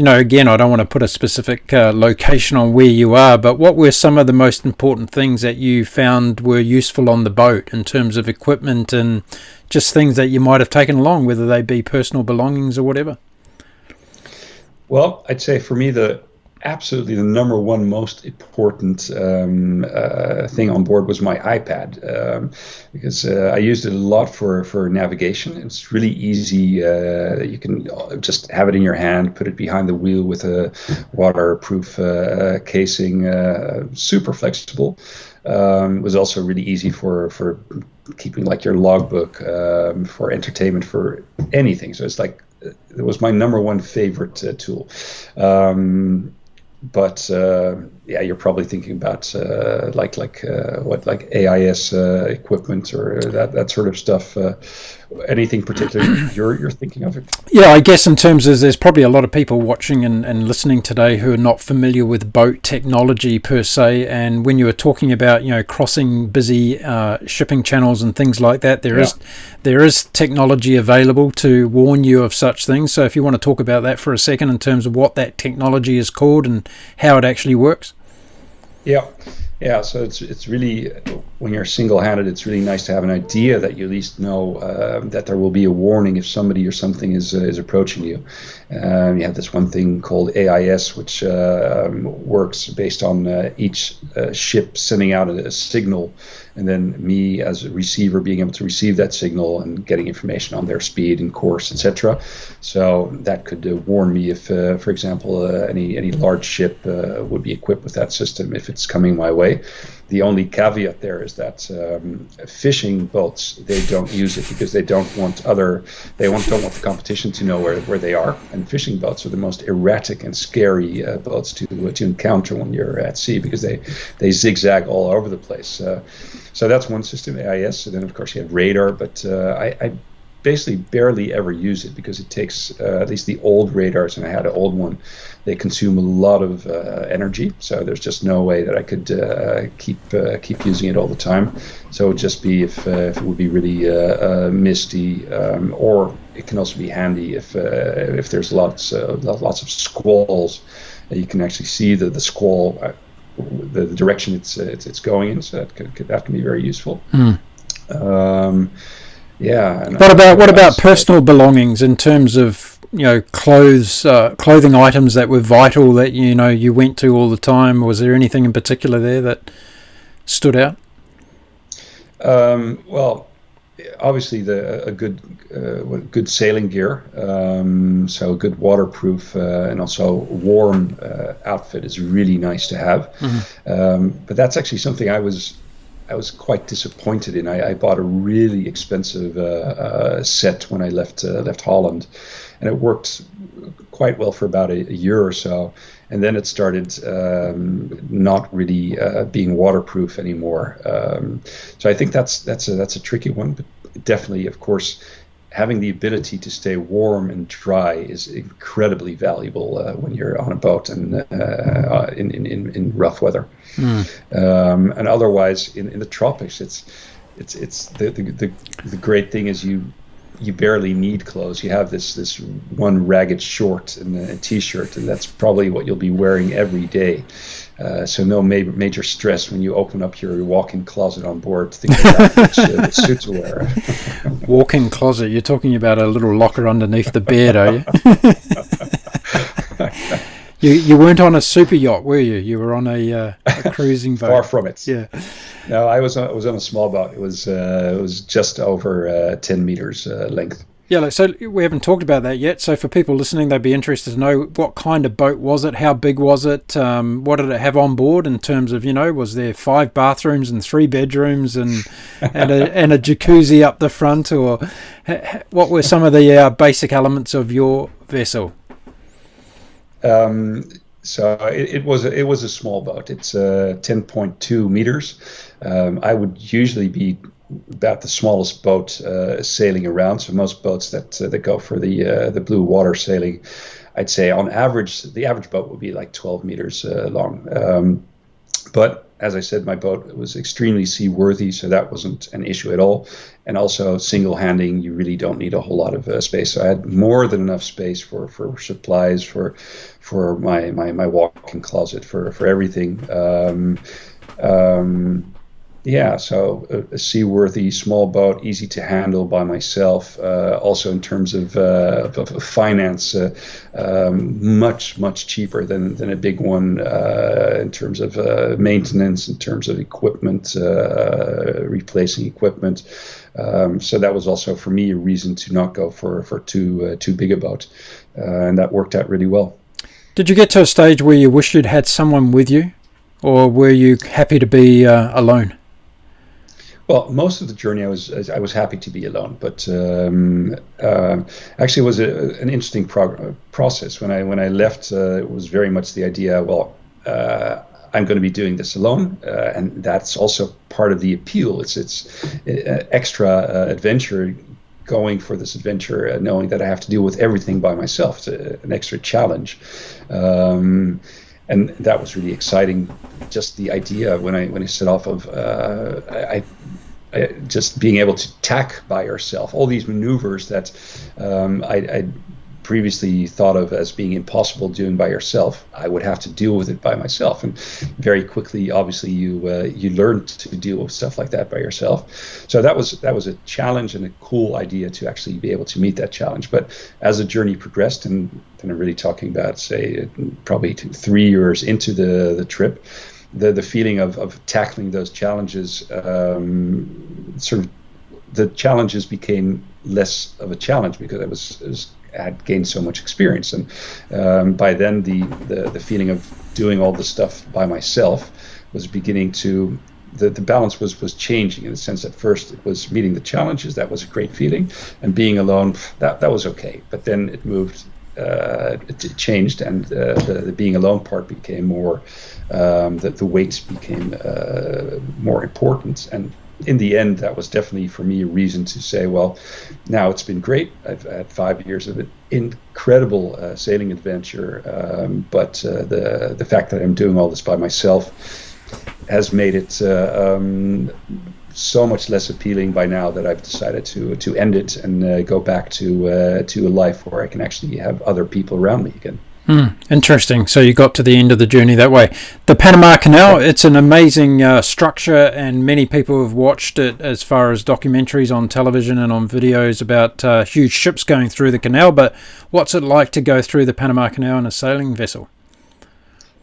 again, I don't want to put a specific location on where you are, but what were some of the most important things that you found were useful on the boat in terms of equipment and just things that you might have taken along, whether they be personal belongings or whatever? Well, I'd say for me, absolutely the number one most important thing on board was my iPad, because I used it a lot for navigation. It's really easy. You can just have it in your hand, put it behind the wheel with a waterproof casing, super flexible. It was also really easy for keeping like your logbook, for entertainment, for anything. So it's like, it was my number one favorite tool. But yeah, you're probably thinking about like AIS equipment or that sort of stuff. Anything particular you're thinking of? Yeah, I guess in terms of there's probably a lot of people watching and listening today who are not familiar with boat technology per se. And when you were talking about crossing busy shipping channels and things like that, there is technology available to warn you of such things. So if you want to talk about that for a second in terms of what that technology is called and how it actually works. Yeah. So it's really, when you're single-handed, it's really nice to have an idea that you at least know that there will be a warning if somebody or something is approaching you. You have this one thing called AIS, which works based on each ship sending out a signal, and then me as a receiver being able to receive that signal and getting information on their speed and course, etc. So that could warn me if, for example, any large ship would be equipped with that system if it's coming my way. The only caveat there is that fishing boats, they don't use it because they don't want the competition to know where they are. And fishing boats are the most erratic and scary boats to encounter when you're at sea, because they zigzag all over the place. So that's one system, AIS. And then of course you have radar, but I basically barely ever use it because it takes, at least the old radars, and I had an old one, they consume a lot of energy. So there's just no way that I could keep using it all the time. So it would just be if it would be really misty, or it can also be handy if there's lots of squalls. You can actually see the squall, the direction it's going in. So that can be very useful. Yeah. What about personal belongings in terms of clothing items that were vital that you went to all the time? Was there anything in particular there that stood out? Well, obviously a good sailing gear, so a good waterproof and also warm outfit is really nice to have. But that's actually something I was quite disappointed in. I bought a really expensive set when I left Holland, and it worked quite well for about a year or so, and then it started not really being waterproof anymore. So I think that's a tricky one, but definitely, of course, having the ability to stay warm and dry is incredibly valuable when you're on a boat and in rough weather. And otherwise, in the tropics, it's the great thing is you barely need clothes. You have this one ragged short and a t-shirt, and that's probably what you'll be wearing every day. So no major stress when you open up your walk-in closet on board thinking about which suit to wear. Walk-in closet, you're talking about a little locker underneath the bed, are you? You weren't on a super yacht, were you? You were on a cruising boat. Far from it. Yeah. No, I was on a small boat. It was just over 10 meters length. Yeah, so we haven't talked about that yet. So for people listening, they'd be interested to know what kind of boat was it? How big was it? What did it have on board in terms of, was there 5 bathrooms and 3 bedrooms and a jacuzzi up the front? Or what were some of the basic elements of your vessel? So it was a small boat. It's 10.2 meters. I would usually be about the smallest boat sailing around. So most boats that go for the blue water sailing, I'd say on average, the average boat would be like 12 meters long. But as I said, my boat was extremely seaworthy, so that wasn't an issue at all. And also single-handing, you really don't need a whole lot of space. So I had more than enough space for supplies, for my walk-in closet, for everything. Yeah, so a seaworthy small boat, easy to handle by myself. Also in terms of finance, much cheaper than a big one in terms of maintenance, in terms of equipment, replacing equipment. So that was also for me a reason to not go for too big a boat, and that worked out really well. Did you get to a stage where you wished you'd had someone with you, or were you happy to be alone? Well, most of the journey I was happy to be alone, but actually it was an interesting process. When I left, it was very much the idea. Well, I'm going to be doing this alone, and that's also part of the appeal. It's extra adventure, going for this adventure, knowing that I have to deal with everything by myself. It's an extra challenge, and that was really exciting. Just the idea when I set off of I just being able to tack by yourself, all these maneuvers that I previously thought of as being impossible doing by yourself, I would have to deal with it by myself. And very quickly, obviously, you learn to deal with stuff like that by yourself. So that was a challenge and a cool idea to actually be able to meet that challenge. But as the journey progressed, and I'm really talking about, say, probably 3 years into the trip, the feeling of tackling those challenges, sort of the challenges became less of a challenge because I had gained so much experience, and by then the feeling of doing all the stuff by myself was beginning to, the balance was changing, in the sense that first it was meeting the challenges, that was a great feeling, and being alone, that was okay. But then it moved, it changed, and the being alone part became more, the weight became more important. And in the end, that was definitely for me a reason to say, well, now it's been great. I've had 5 years of an incredible sailing adventure, but the fact that I'm doing all this by myself has made it so much less appealing by now that I've decided to end it and go back to a life where I can actually have other people around me again. Interesting. So you got to the end of the journey that way. The Panama Canal, it's an amazing structure, and many people have watched it as far as documentaries on television and on videos about huge ships going through the canal. But what's it like to go through the Panama Canal in a sailing vessel?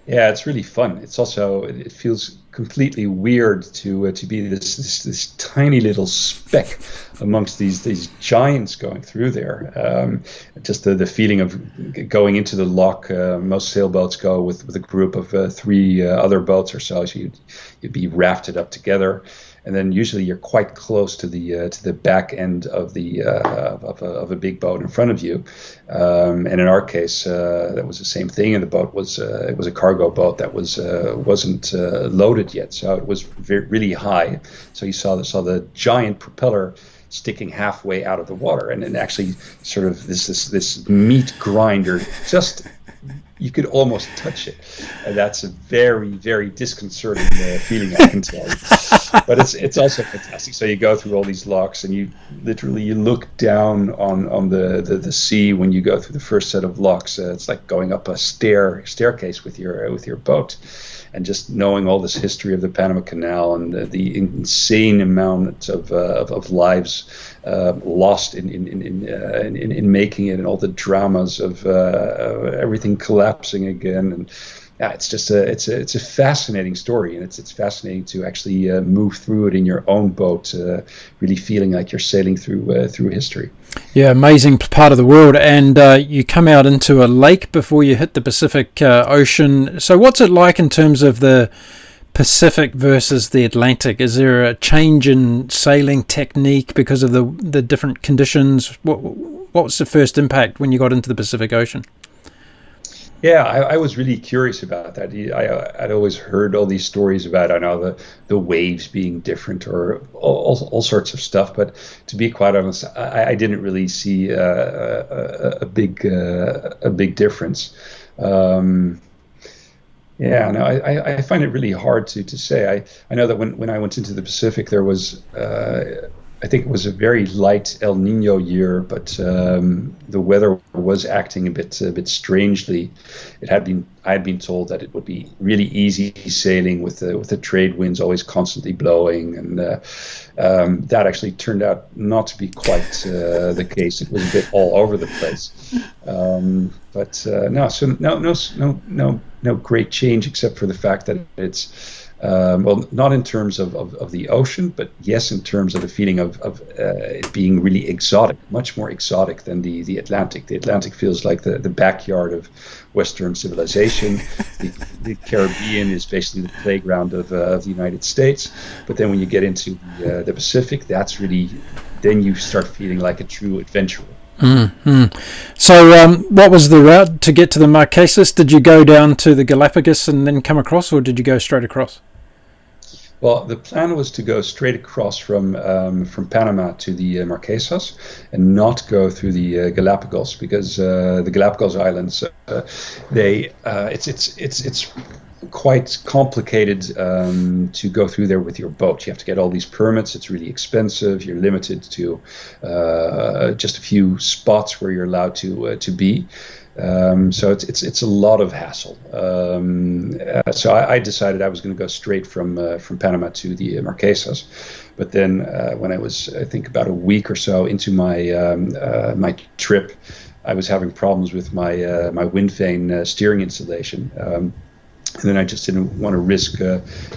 Yeah, it's really fun. It's also, it feels completely weird to be this tiny little speck amongst these giants going through there. Just the feeling of going into the lock. Most sailboats go with a group of 3 other boats or so. So you'd be rafted up together. And then usually you're quite close to the back end of of a big boat in front of you, and in our case that was the same thing. And the boat was it was a cargo boat that wasn't loaded yet, so it was really high. So you saw the giant propeller sticking halfway out of the water, and then actually sort of this meat grinder, just you could almost touch it, and that's a very, very disconcerting feeling, I can tell you. But it's also fantastic. So you go through all these locks, and you look down on the sea when you go through the first set of locks. It's like going up a staircase with your boat, and just knowing all this history of the Panama Canal and the insane amount of lives lost in making it, and all the dramas of everything collapsing again. And yeah, it's just it's a fascinating story, and it's fascinating to actually move through it in your own boat, really feeling like you're sailing through history. Yeah, amazing part of the world. And you come out into a lake before you hit the Pacific Ocean. So what's it like in terms of the Pacific versus the Atlantic? Is there a change in sailing technique because of the different conditions? What was the first impact when you got into the Pacific Ocean? Yeah, I was really curious about that. I'd always heard all these stories about, I know, the waves being different, or all sorts of stuff. But to be quite honest, I didn't really see a big difference. Yeah, no, I find it really hard to say. I know that when I went into the Pacific, there was I think it was a very light El Nino year, but the weather was acting a bit strangely. I had been told that it would be really easy sailing with the trade winds always constantly blowing, and that actually turned out not to be quite the case. It was a bit all over the place. No great change, except for the fact that it's. Well, not in terms of the ocean, but yes, in terms of the feeling of it being really exotic, much more exotic than the Atlantic. The Atlantic feels like the backyard of Western civilization. The Caribbean is basically the playground of the United States. But then when you get into the Pacific, that's really, then you start feeling like a true adventurer. So what was the route to get to the Marquesas? Did you go down to the Galapagos and then come across, or did you go straight across? Well, the plan was to go straight across from Panama to the Marquesas and not go through the Galapagos, because the Galapagos Islands it's quite complicated to go through there with your boat. You have to get all these permits. It's really expensive. You're limited to just a few spots where you're allowed to be. So it's a lot of hassle. So I decided I was going to go straight from Panama to the Marquesas. But then when I was, I think, about a week or so into my trip, I was having problems with my wind vane steering installation. And then I just didn't want to risk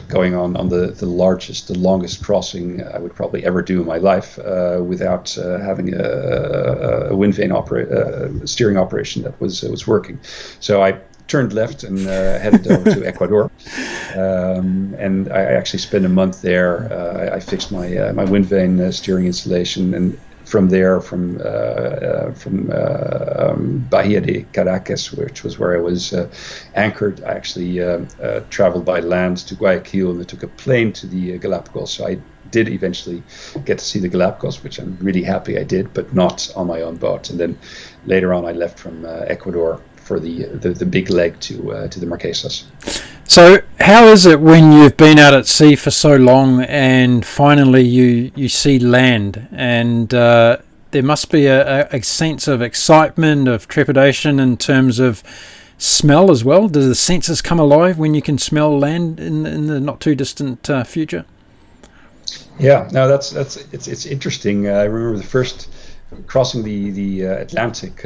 going on the longest crossing I would probably ever do in my life without having a wind vane steering operation that was working. So I turned left and headed over to Ecuador, and I actually spent a month there. I fixed my wind vane steering installation, and from there, from Bahia de Caracas, which was where I was anchored, I actually traveled by land to Guayaquil, and I took a plane to the Galapagos. So I did eventually get to see the Galapagos, which I'm really happy I did, but not on my own boat. And then later on, I left from Ecuador for the big leg to the Marquesas. So how is it when you've been out at sea for so long and finally you see land, and there must be a sense of excitement, of trepidation in terms of smell as well? Do the senses come alive when you can smell land in the not too distant future? Yeah, no, it's interesting. I remember the first crossing the Atlantic.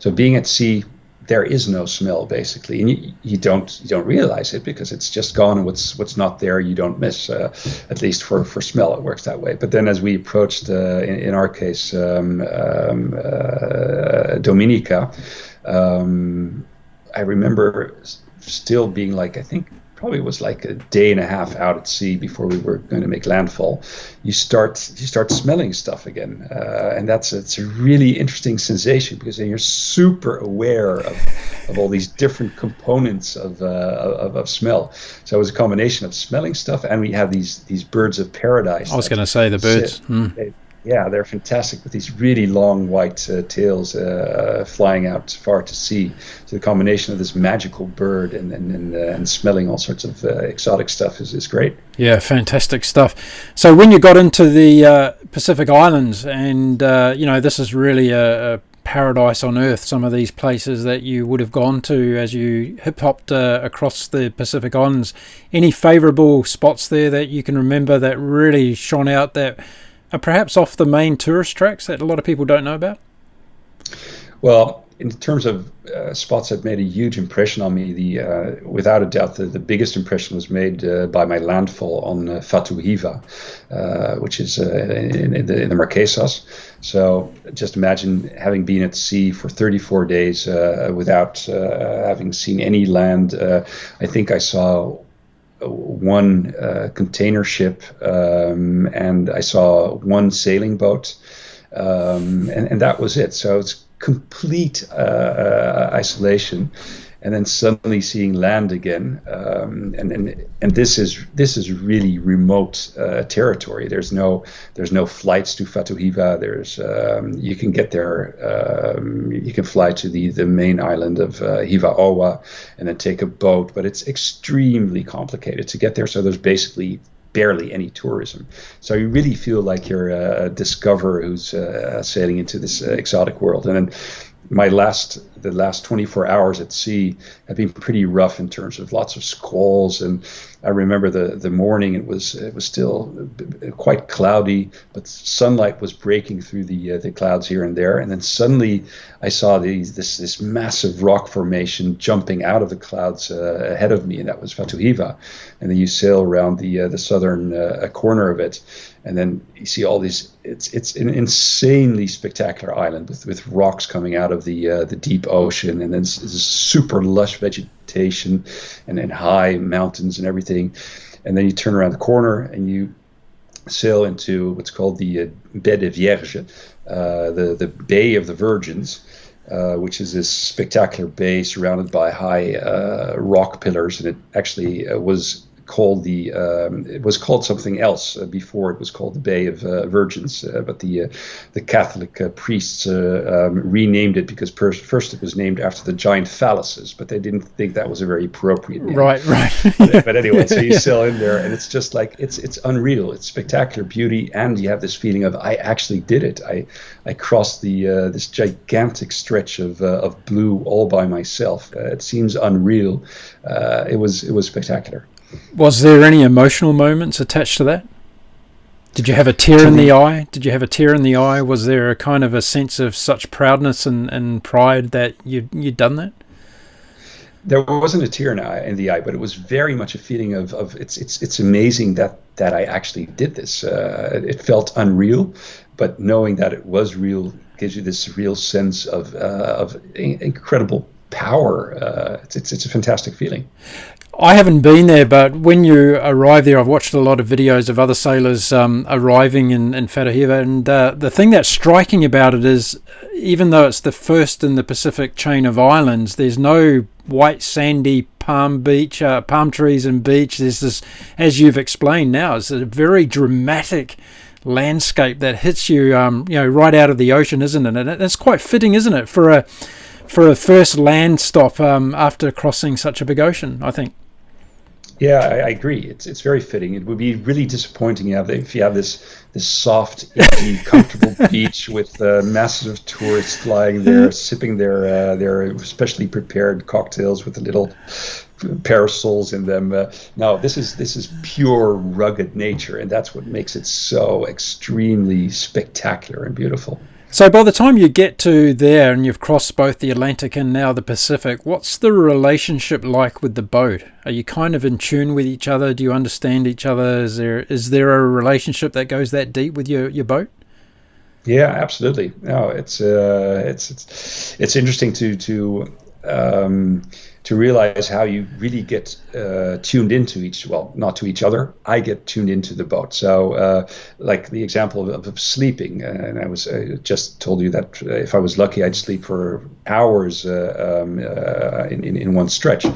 So being at sea, there is no smell basically, and you don't realize it because it's just gone, and what's not there you don't miss. At least for smell, it works that way. But then as we approached, in our case, Dominica, I remember still being like, I think probably was like a day and a half out at sea before we were going to make landfall. You start smelling stuff again, and it's a really interesting sensation, because then you're super aware of all these different components of smell. So it was a combination of smelling stuff, and we have these birds of paradise. I was going to say the birds. Yeah, they're fantastic with these really long white tails flying out far to sea. So the combination of this magical bird and smelling all sorts of exotic stuff is great. Yeah, fantastic stuff. So when you got into the Pacific Islands, and this is really a paradise on earth, some of these places that you would have gone to as you hip-hopped across the Pacific Islands, any favourable spots there that you can remember that really shone out, that are perhaps off the main tourist tracks that a lot of people don't know about? Well, in terms of spots that made a huge impression on me, without a doubt, the biggest impression was made by my landfall on Fatuhiva, which is in the Marquesas. So just imagine having been at sea for 34 days without having seen any land. I think I saw one container ship, and I saw one sailing boat, and that was it. So it's complete isolation, and then suddenly seeing land again, and this is really remote territory. There's no flights to Fatuhiva. You can get there. You can fly to the main island of Hivaoa and then take a boat, but it's extremely complicated to get there. So there's basically barely any tourism. So you really feel like you're a discoverer who's sailing into this exotic world. And then the last 24 hours at sea have been pretty rough in terms of lots of squalls. And I remember the morning, it was still quite cloudy, but sunlight was breaking through the clouds here and there. And then suddenly I saw this massive rock formation jumping out of the clouds ahead of me, and that was Fatuhiva. And then you sail around the southern corner of it, and then you see all these. It's an insanely spectacular island with rocks coming out of the deep ocean, and then this super lush vegetation and high mountains and everything. And then you turn around the corner and you sail into what's called the Baie des Vierges, the Bay of the Virgins, which is this spectacular bay surrounded by high rock pillars, and it actually was called it was called something else before it was called the Bay of Virgins, but the Catholic priests renamed it because first it was named after the giant phalluses, but they didn't think that was a very appropriate name. Right. But anyway, so you sail in there, and it's just like it's unreal. It's spectacular beauty, and you have this feeling of I actually did it. I crossed this gigantic stretch of blue all by myself. It seems unreal. It was spectacular. Was there any emotional moments attached to that? Did you have a tear in the eye? Was there a kind of a sense of such proudness and pride that you'd done that? There wasn't a tear in the eye, but it was very much a feeling of it's amazing that I actually did this. It felt unreal, but knowing that it was real gives you this real sense of incredible power. It's a fantastic feeling. I haven't been there, but when you arrive there, I've watched a lot of videos of other sailors arriving in Farahiva, and the thing that's striking about it is, even though it's the first in the Pacific chain of islands, there's no white sandy palm trees and beach. There's this, as you've explained now, it's a very dramatic landscape that hits you, right out of the ocean, isn't it? And it's quite fitting, isn't it, for a first land stop after crossing such a big ocean, I think. Yeah, I agree. It's very fitting. It would be really disappointing if you have this soft, easy, comfortable beach with masses of tourists flying there, sipping their specially prepared cocktails with the little parasols in them. No, this is pure rugged nature, and that's what makes it so extremely spectacular and beautiful. So by the time you get to there and you've crossed both the Atlantic and now the Pacific, what's the relationship like with the boat? Are you kind of in tune with each other? Do you understand each other? Is there a relationship that goes that deep with your boat? Yeah, absolutely. No, it's interesting to realize how you really get tuned into not to each other. I get tuned into the boat. So like the example of sleeping, and I just told you that if I was lucky, I'd sleep for hours in one stretch.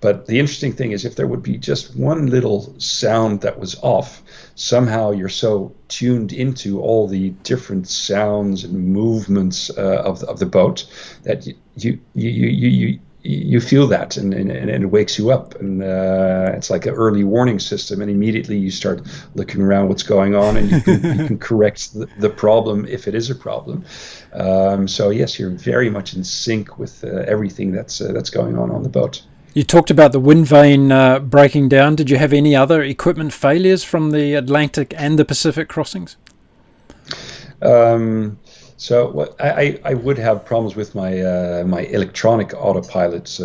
But the interesting thing is if there would be just one little sound that was off, somehow you're so tuned into all the different sounds and movements of the boat that you feel that, and it wakes you up, and it's like an early warning system, and immediately you start looking around what's going on, and you can correct the problem if it is a problem. So yes, you're very much in sync with everything that's going on the boat. You talked about the wind vane breaking down. Did you have any other equipment failures from the Atlantic and the Pacific crossings? So I would have problems with my electronic autopilots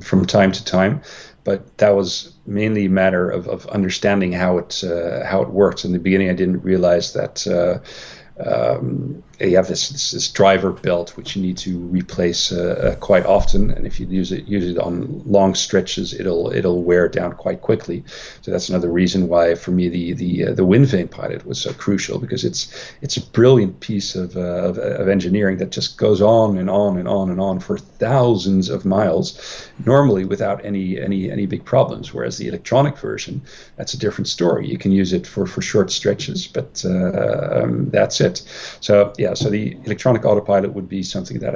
from time to time, but that was mainly a matter of understanding how it works. In the beginning, I didn't realize that you have this driver belt which you need to replace quite often, and if you use it on long stretches, it'll wear down quite quickly. So that's another reason why for me the wind vane pilot was so crucial, because it's a brilliant piece of engineering that just goes on and on and on and on for thousands of miles, normally without any big problems. Whereas the electronic version, that's a different story. You can use it for short stretches, but that's it. So yeah. So the electronic autopilot would be something that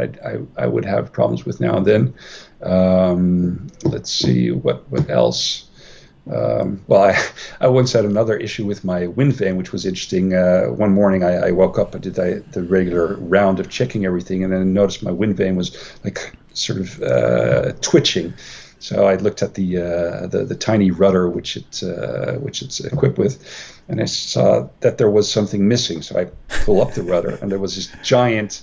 I would have problems with now and then. Let's see what else. Well, I once had another issue with my wind vane, which was interesting. One morning I woke up, I did the regular round of checking everything, and then noticed my wind vane was like sort of twitching. So I looked at the tiny rudder which it's equipped with, and I saw that there was something missing. So I pull up the rudder, and there was this giant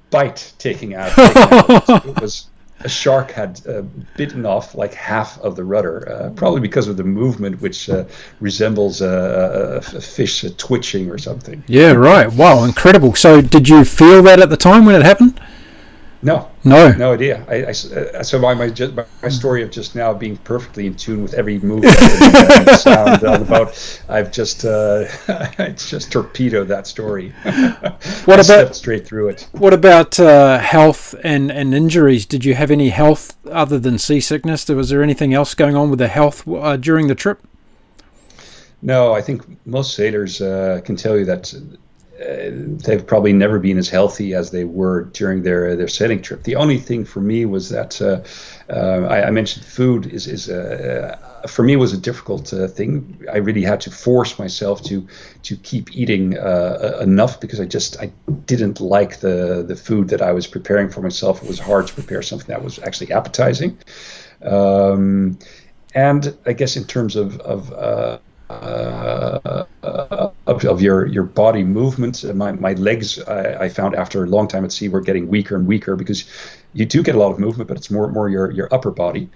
bite taking out. It was a shark had bitten off like half of the rudder, probably because of the movement, which resembles a fish twitching or something. Yeah, right. Wow, incredible. So did you feel that at the time when it happened? No, No. no idea. So my story of just now being perfectly in tune with every movement and sound on the boat, I've just it's just torpedoed that story. What I about slept straight through it. what about health and injuries? Did you have any health other than seasickness? Was there anything else going on with the health during the trip? No, I think most sailors can tell you that they've probably never been as healthy as they were during their sailing trip. The only thing for me was that I mentioned food is for me was a difficult thing. I really had to force myself to keep eating enough because I didn't like the food that I was preparing for myself. It was hard to prepare something that was actually appetizing. And I guess in terms of your body movement, my legs, I found after a long time at sea were getting weaker and weaker because you do get a lot of movement, but it's more your upper body.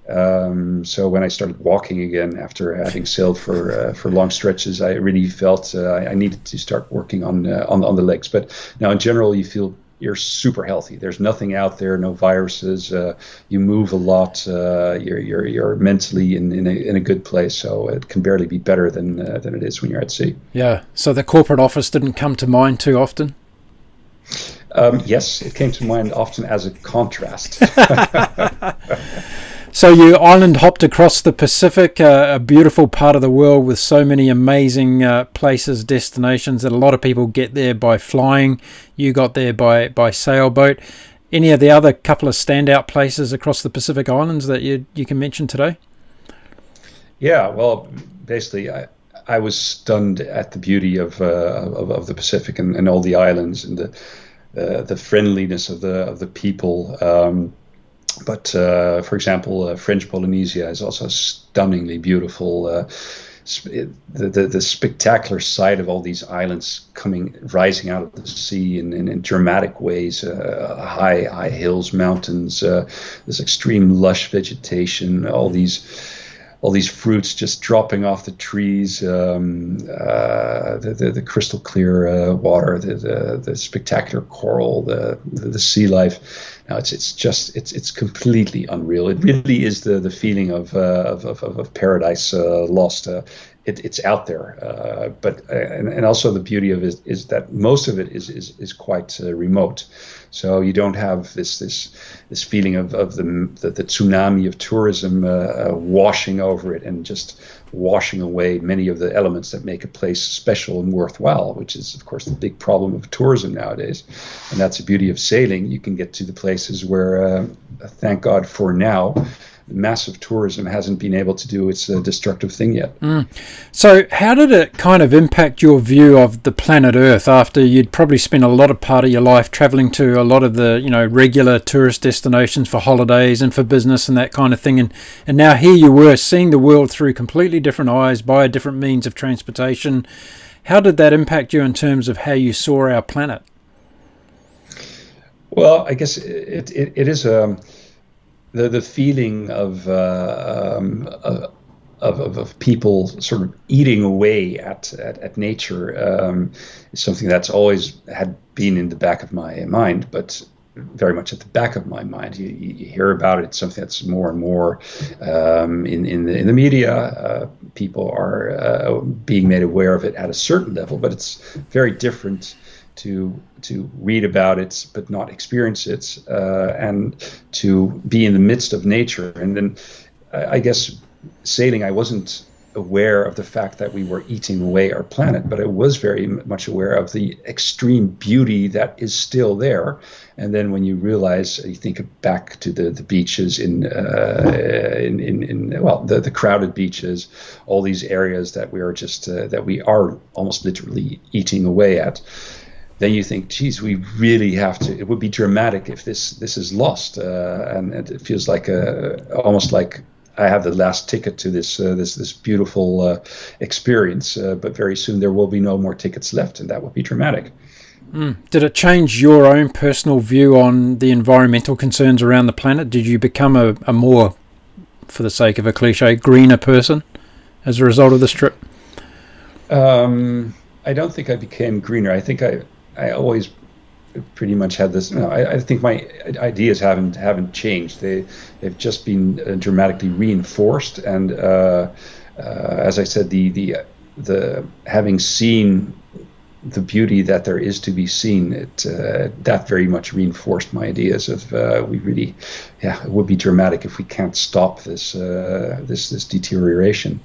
So when I started walking again after having sailed for long stretches, I really felt I needed to start working on the legs. But now in general, you're super healthy. There's nothing out there, no viruses. You move a lot. You're mentally in a good place. So it can barely be better than it is when you're at sea. Yeah. So the corporate office didn't come to mind too often? Yes, it came to mind often as a contrast. So you island hopped across the Pacific, a beautiful part of the world with so many amazing places, destinations that a lot of people get there by flying. You got there by sailboat. Any of the other couple of standout places across the Pacific Islands that you can mention today? Yeah, well, basically, I was stunned at the beauty of the Pacific and all the islands and the friendliness of the people. But for example, French Polynesia is also stunningly beautiful. The spectacular sight of all these islands rising out of the sea in dramatic ways, high hills, mountains, this extreme lush vegetation, all these fruits just dropping off the trees, the crystal clear water, the spectacular coral, the sea life. Now it's completely unreal. It really is the feeling of paradise lost. It's out there, but also the beauty of it is that most of it is quite remote. So you don't have this feeling of the tsunami of tourism washing over it and just washing away many of the elements that make a place special and worthwhile, which is, of course, the big problem of tourism nowadays. And that's the beauty of sailing. You can get to the places where, thank God for now, massive tourism hasn't been able to do its destructive thing yet. So how did it kind of impact your view of the planet Earth after you'd probably spent a lot of part of your life traveling to a lot of the regular tourist destinations for holidays and for business and that kind of thing, and now here you were seeing the world through completely different eyes by a different means of transportation? How did that impact you in terms of how you saw our planet? Well, I guess it is the feeling of people sort of eating away at nature is something that's always had been in the back of my mind, but very much at the back of my mind. You hear about it. It's something that's more and more in the media. People are being made aware of it at a certain level, but it's very different to read about it but not experience it, and to be in the midst of nature. And then I guess sailing, I wasn't aware of the fact that we were eating away our planet, but I was very much aware of the extreme beauty that is still there. And then when you realize, you think back to the beaches in the crowded beaches, all these areas that we are just that we are almost literally eating away at. Then you think, geez, we really have to. It would be dramatic if this is lost, and it feels like almost like I have the last ticket to this beautiful experience. But very soon there will be no more tickets left, and that would be dramatic. Did it change your own personal view on the environmental concerns around the planet? Did you become a more, for the sake of a cliche, greener person as a result of this trip? I don't think I became greener. I think I always pretty much had this. I think my ideas haven't changed. They've just been dramatically reinforced. And as I said, the having seen the beauty that there is to be seen, that very much reinforced my ideas of it would be dramatic if we can't stop this deterioration.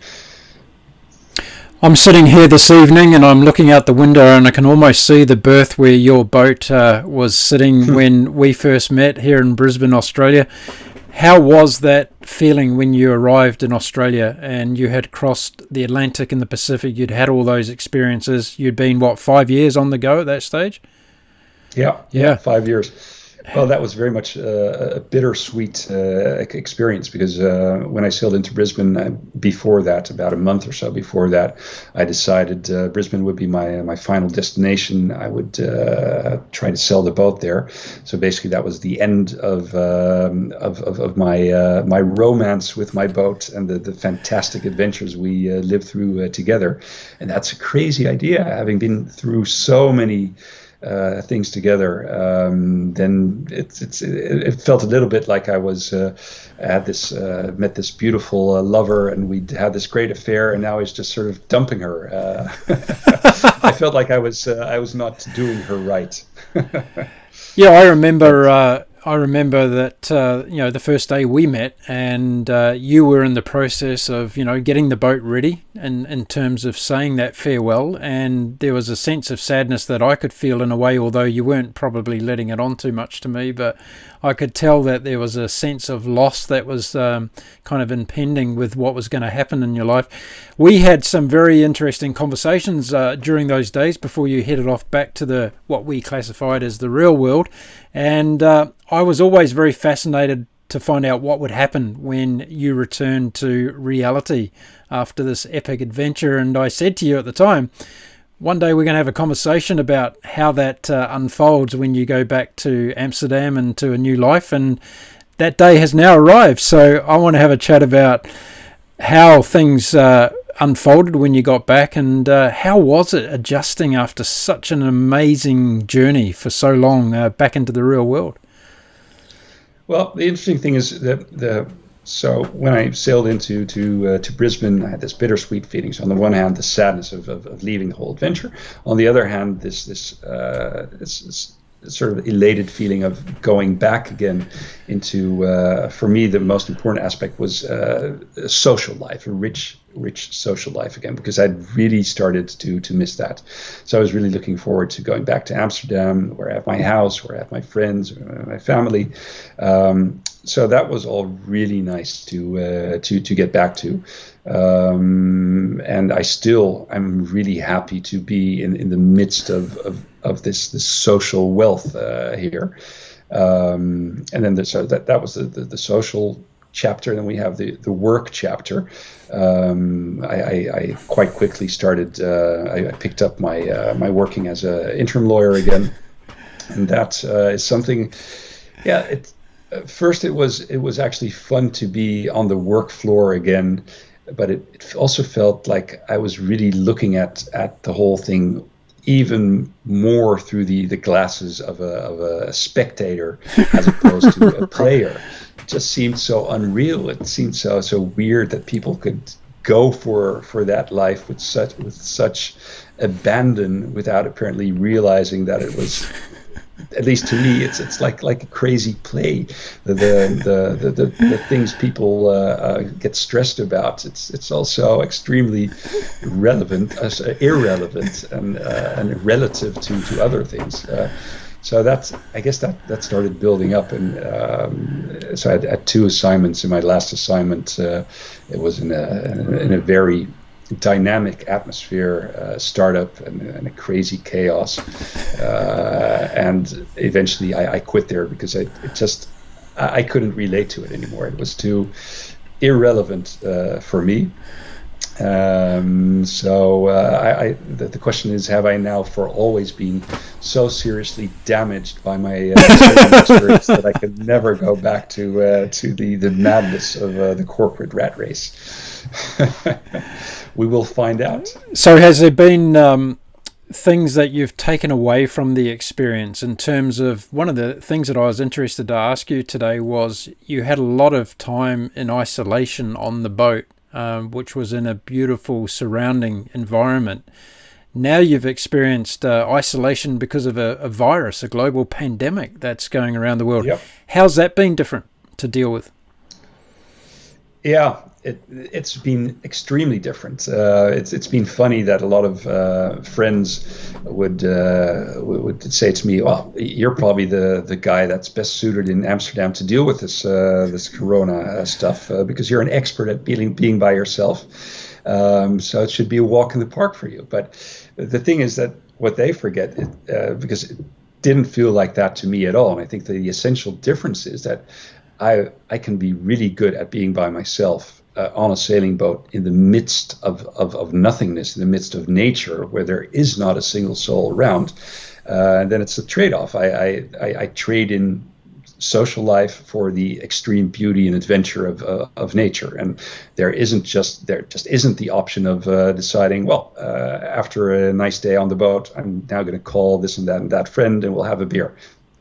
I'm sitting here this evening and I'm looking out the window and I can almost see the berth where your boat was sitting when we first met here in Brisbane, Australia. How was that feeling when you arrived in Australia and you had crossed the Atlantic and the Pacific? You'd had all those experiences. You'd been, 5 years on the go at that stage? Yeah, 5 years. Well, that was very much a bittersweet experience because when I sailed into Brisbane before that, about a month or so before that, I decided Brisbane would be my final destination. I would try to sell the boat there. So basically, that was the end of my romance with my boat and the fantastic adventures we lived through together. And that's a crazy idea, having been through so many things together. Then it felt a little bit like I was met this beautiful lover, and we'd had this great affair, and now I was just sort of dumping her. I felt like I was not doing her right. Yeah, I remember that the first day we met, and you were in the process of getting the boat ready, and in terms of saying that farewell, and there was a sense of sadness that I could feel in a way, although you weren't probably letting it on too much to me, but I could tell that there was a sense of loss that was kind of impending with what was going to happen in your life. We had some very interesting conversations during those days before you headed off back to what we classified as the real world, and I was always very fascinated to find out what would happen when you returned to reality after this epic adventure. And I said to you at the time, one day we're going to have a conversation about how that unfolds when you go back to Amsterdam and to a new life. And that day has now arrived. So I want to have a chat about how things unfolded when you got back, and how was it adjusting after such an amazing journey for so long back into the real world? Well, the interesting thing is that so when I sailed into Brisbane, I had this bittersweet feeling. So on the one hand, the sadness of leaving the whole adventure. On the other hand, this sort of elated feeling of going back again into, for me, the most important aspect was a social life, a rich social life again, because I'd really started to miss that. So I was really looking forward to going back to Amsterdam, where I have my house, where I have my friends, my family. So that was all really nice to get back to. And I'm really happy to be in the midst of this social wealth here. And then that was the social chapter. Then we have the work chapter. I quite quickly started. I picked up my working as an interim lawyer again, and that is something. Yeah, first it was actually fun to be on the work floor again, but it also felt like I was really looking at the whole thing even more through the glasses of a spectator as opposed to a player. It just seemed so unreal. It seemed so weird that people could go for that life with such abandon without apparently realizing that it was. At least to me, it's like a crazy play. The things people get stressed about. It's also extremely irrelevant and relative to other things. So I guess that started building up, and so I had 2 assignments. In my last assignment, it was in a very dynamic atmosphere, startup and a crazy chaos, and eventually I quit there because I couldn't relate to it anymore. It was too irrelevant for me. The question is, have I now for always been so seriously damaged by my experience that I could never go back to the madness of the corporate rat race? We will find out. So has there been things that you've taken away from the experience in terms of, one of the things that I was interested to ask you today was you had a lot of time in isolation on the boat, which was in a beautiful surrounding environment. Now you've experienced isolation because of a virus, a global pandemic that's going around the world. Yep. How's that been different to deal with? Yeah, it's been extremely different. It's been funny that a lot of friends would say to me, "Well, you're probably the guy that's best suited in Amsterdam to deal with this Corona stuff because you're an expert at being by yourself. So it should be a walk in the park for you." But the thing is that what they forget, because it didn't feel like that to me at all, and I think the essential difference is that I can be really good at being by myself on a sailing boat in the midst of nothingness, in the midst of nature, where there is not a single soul around. And then it's a trade-off. I trade in social life for the extreme beauty and adventure of nature, and there just isn't the option of deciding, well, after a nice day on the boat, I'm now going to call this and that friend, and we'll have a beer.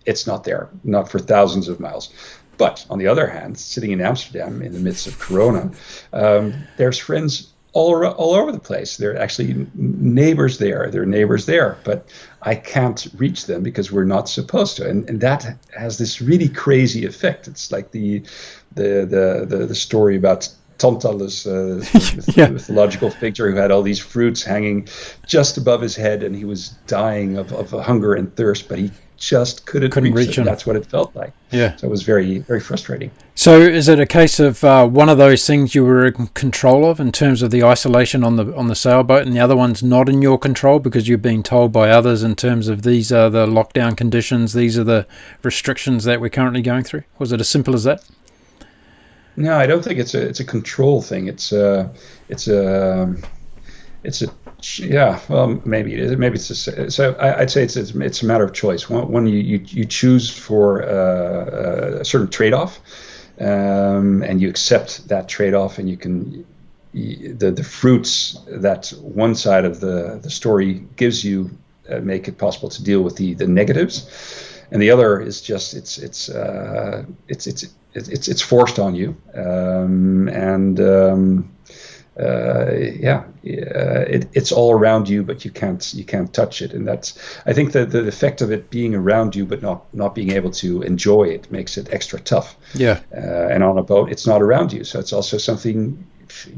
It's not there, not for thousands of miles. But on the other hand, sitting in Amsterdam in the midst of Corona, there's friends all over the place. There are actually neighbors there. There are neighbors there, but I can't reach them because we're not supposed to. And that has this really crazy effect. It's like the story about Tantalus, the mythological figure who had all these fruits hanging just above his head, and he was dying of hunger and thirst, but he just couldn't reach them. That's what it felt like. Yeah. So it was very, very frustrating. So is it a case of one of those things you were in control of in terms of the isolation on the sailboat, and the other one's not in your control because you're being told by others in terms of these are the lockdown conditions, these are the restrictions that we're currently going through? Was it as simple as that? No, I don't think it's a control thing. Maybe it is. Maybe so. I'd say it's a matter of choice. When you choose for a certain trade-off, and you accept that trade-off, and you can the fruits that one side of the story gives you make it possible to deal with the negatives, and the other is just it's forced on you, it's all around you, but you can't touch it, and that's, I think, the effect of it being around you but not being able to enjoy it makes it extra tough. Yeah. And on a boat, it's not around you, so it's also something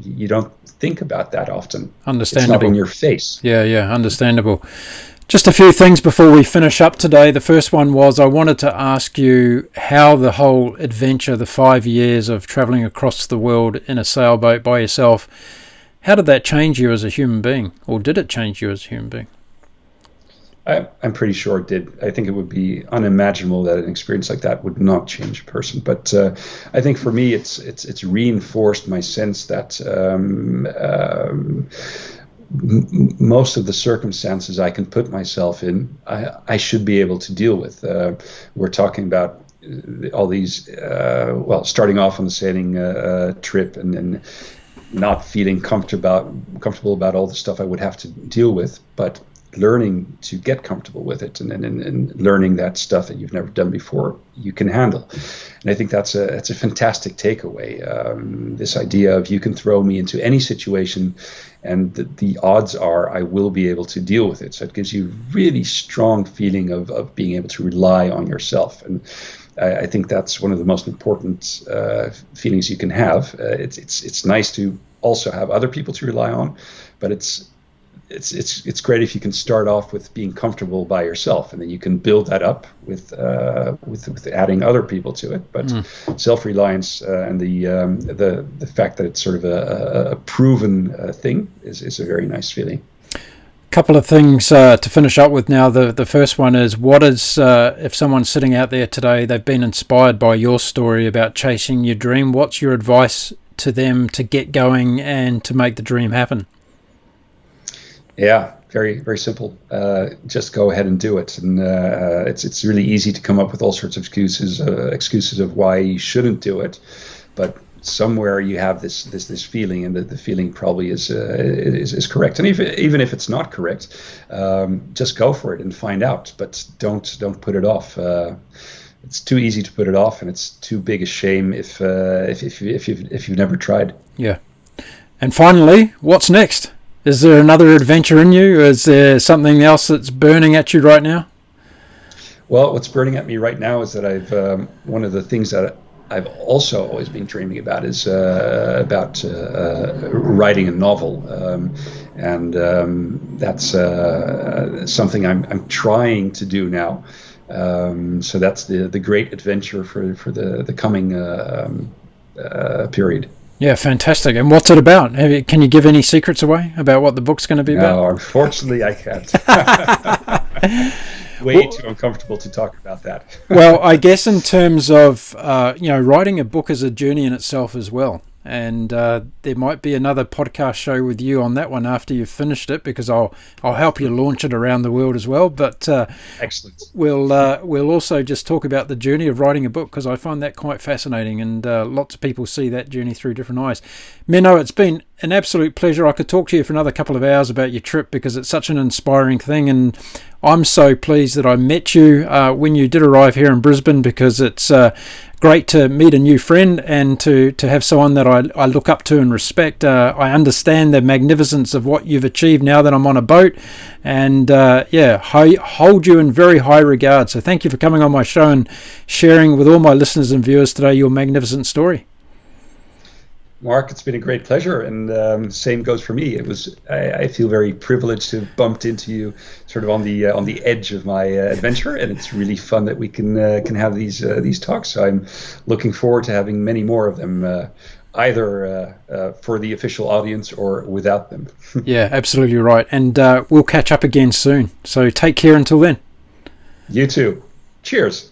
you don't think about that often. Understandable. It's not in your face. Yeah, understandable. Just a few things before we finish up today. The first one was I wanted to ask you how the whole adventure, the 5 years of traveling across the world in a sailboat by yourself, how did that change you as a human being? Or did it change you as a human being? I'm pretty sure it did. I think it would be unimaginable that an experience like that would not change a person. But I think for me, it's reinforced my sense that most of the circumstances I can put myself in, I should be able to deal with. We're talking about all these, starting off on the sailing trip and then not feeling comfortable about all the stuff I would have to deal with, but learning to get comfortable with it, and learning that stuff that you've never done before you can handle. And I think that's a fantastic takeaway. This idea of you can throw me into any situation and the odds are I will be able to deal with it. So it gives you really strong feeling of being able to rely on yourself. And I think that's one of the most important feelings you can have. It's nice to also have other people to rely on, but it's great if you can start off with being comfortable by yourself, and then you can build that up with adding other people to it. But self-reliance and the fact that it's sort of a proven thing is a very nice feeling. Couple of things to finish up with now. The first one is, what is if someone's sitting out there today, they've been inspired by your story about chasing your dream, what's your advice to them to get going and to make the dream happen? Yeah, very, very simple. Just go ahead and do it. And it's really easy to come up with all sorts of excuses of why you shouldn't do it. But somewhere you have this feeling, and the feeling probably is correct. And even if it's not correct, just go for it and find out. But don't put it off. It's too easy to put it off, and it's too big a shame if you've never tried. Yeah. And finally, what's next? Is there another adventure in you? Is there something else that's burning at you right now? Well, what's burning at me right now is that one of the things that I've also always been dreaming about is about writing a novel, and that's something I'm trying to do now. So that's the great adventure for the coming period. Yeah, fantastic. And what's it about? Can you give any secrets away about what the book's going to be about? No, unfortunately, I can't. Way too uncomfortable to talk about that. Well, I guess in terms of writing a book is a journey in itself as well, and there might be another podcast show with you on that one after you've finished it, because I'll help you launch it around the world as well. But excellent. We'll also just talk about the journey of writing a book, because I find that quite fascinating, and lots of people see that journey through different eyes. Menno, it's been an absolute pleasure. I could talk to you for another couple of hours about your trip, because it's such an inspiring thing, and I'm so pleased that I met you when you did arrive here in Brisbane, because it's great to meet a new friend and to have someone that I look up to and respect. I understand the magnificence of what you've achieved now that I'm on a boat, and hold you in very high regard. So thank you for coming on my show and sharing with all my listeners and viewers today your magnificent story. Mark, it's been a great pleasure, and same goes for me. I feel very privileged to have bumped into you, sort of on the edge of my adventure, and it's really fun that we can have these talks. So I'm looking forward to having many more of them, either for the official audience or without them. Yeah, absolutely right. And we'll catch up again soon. So take care until then. You too. Cheers.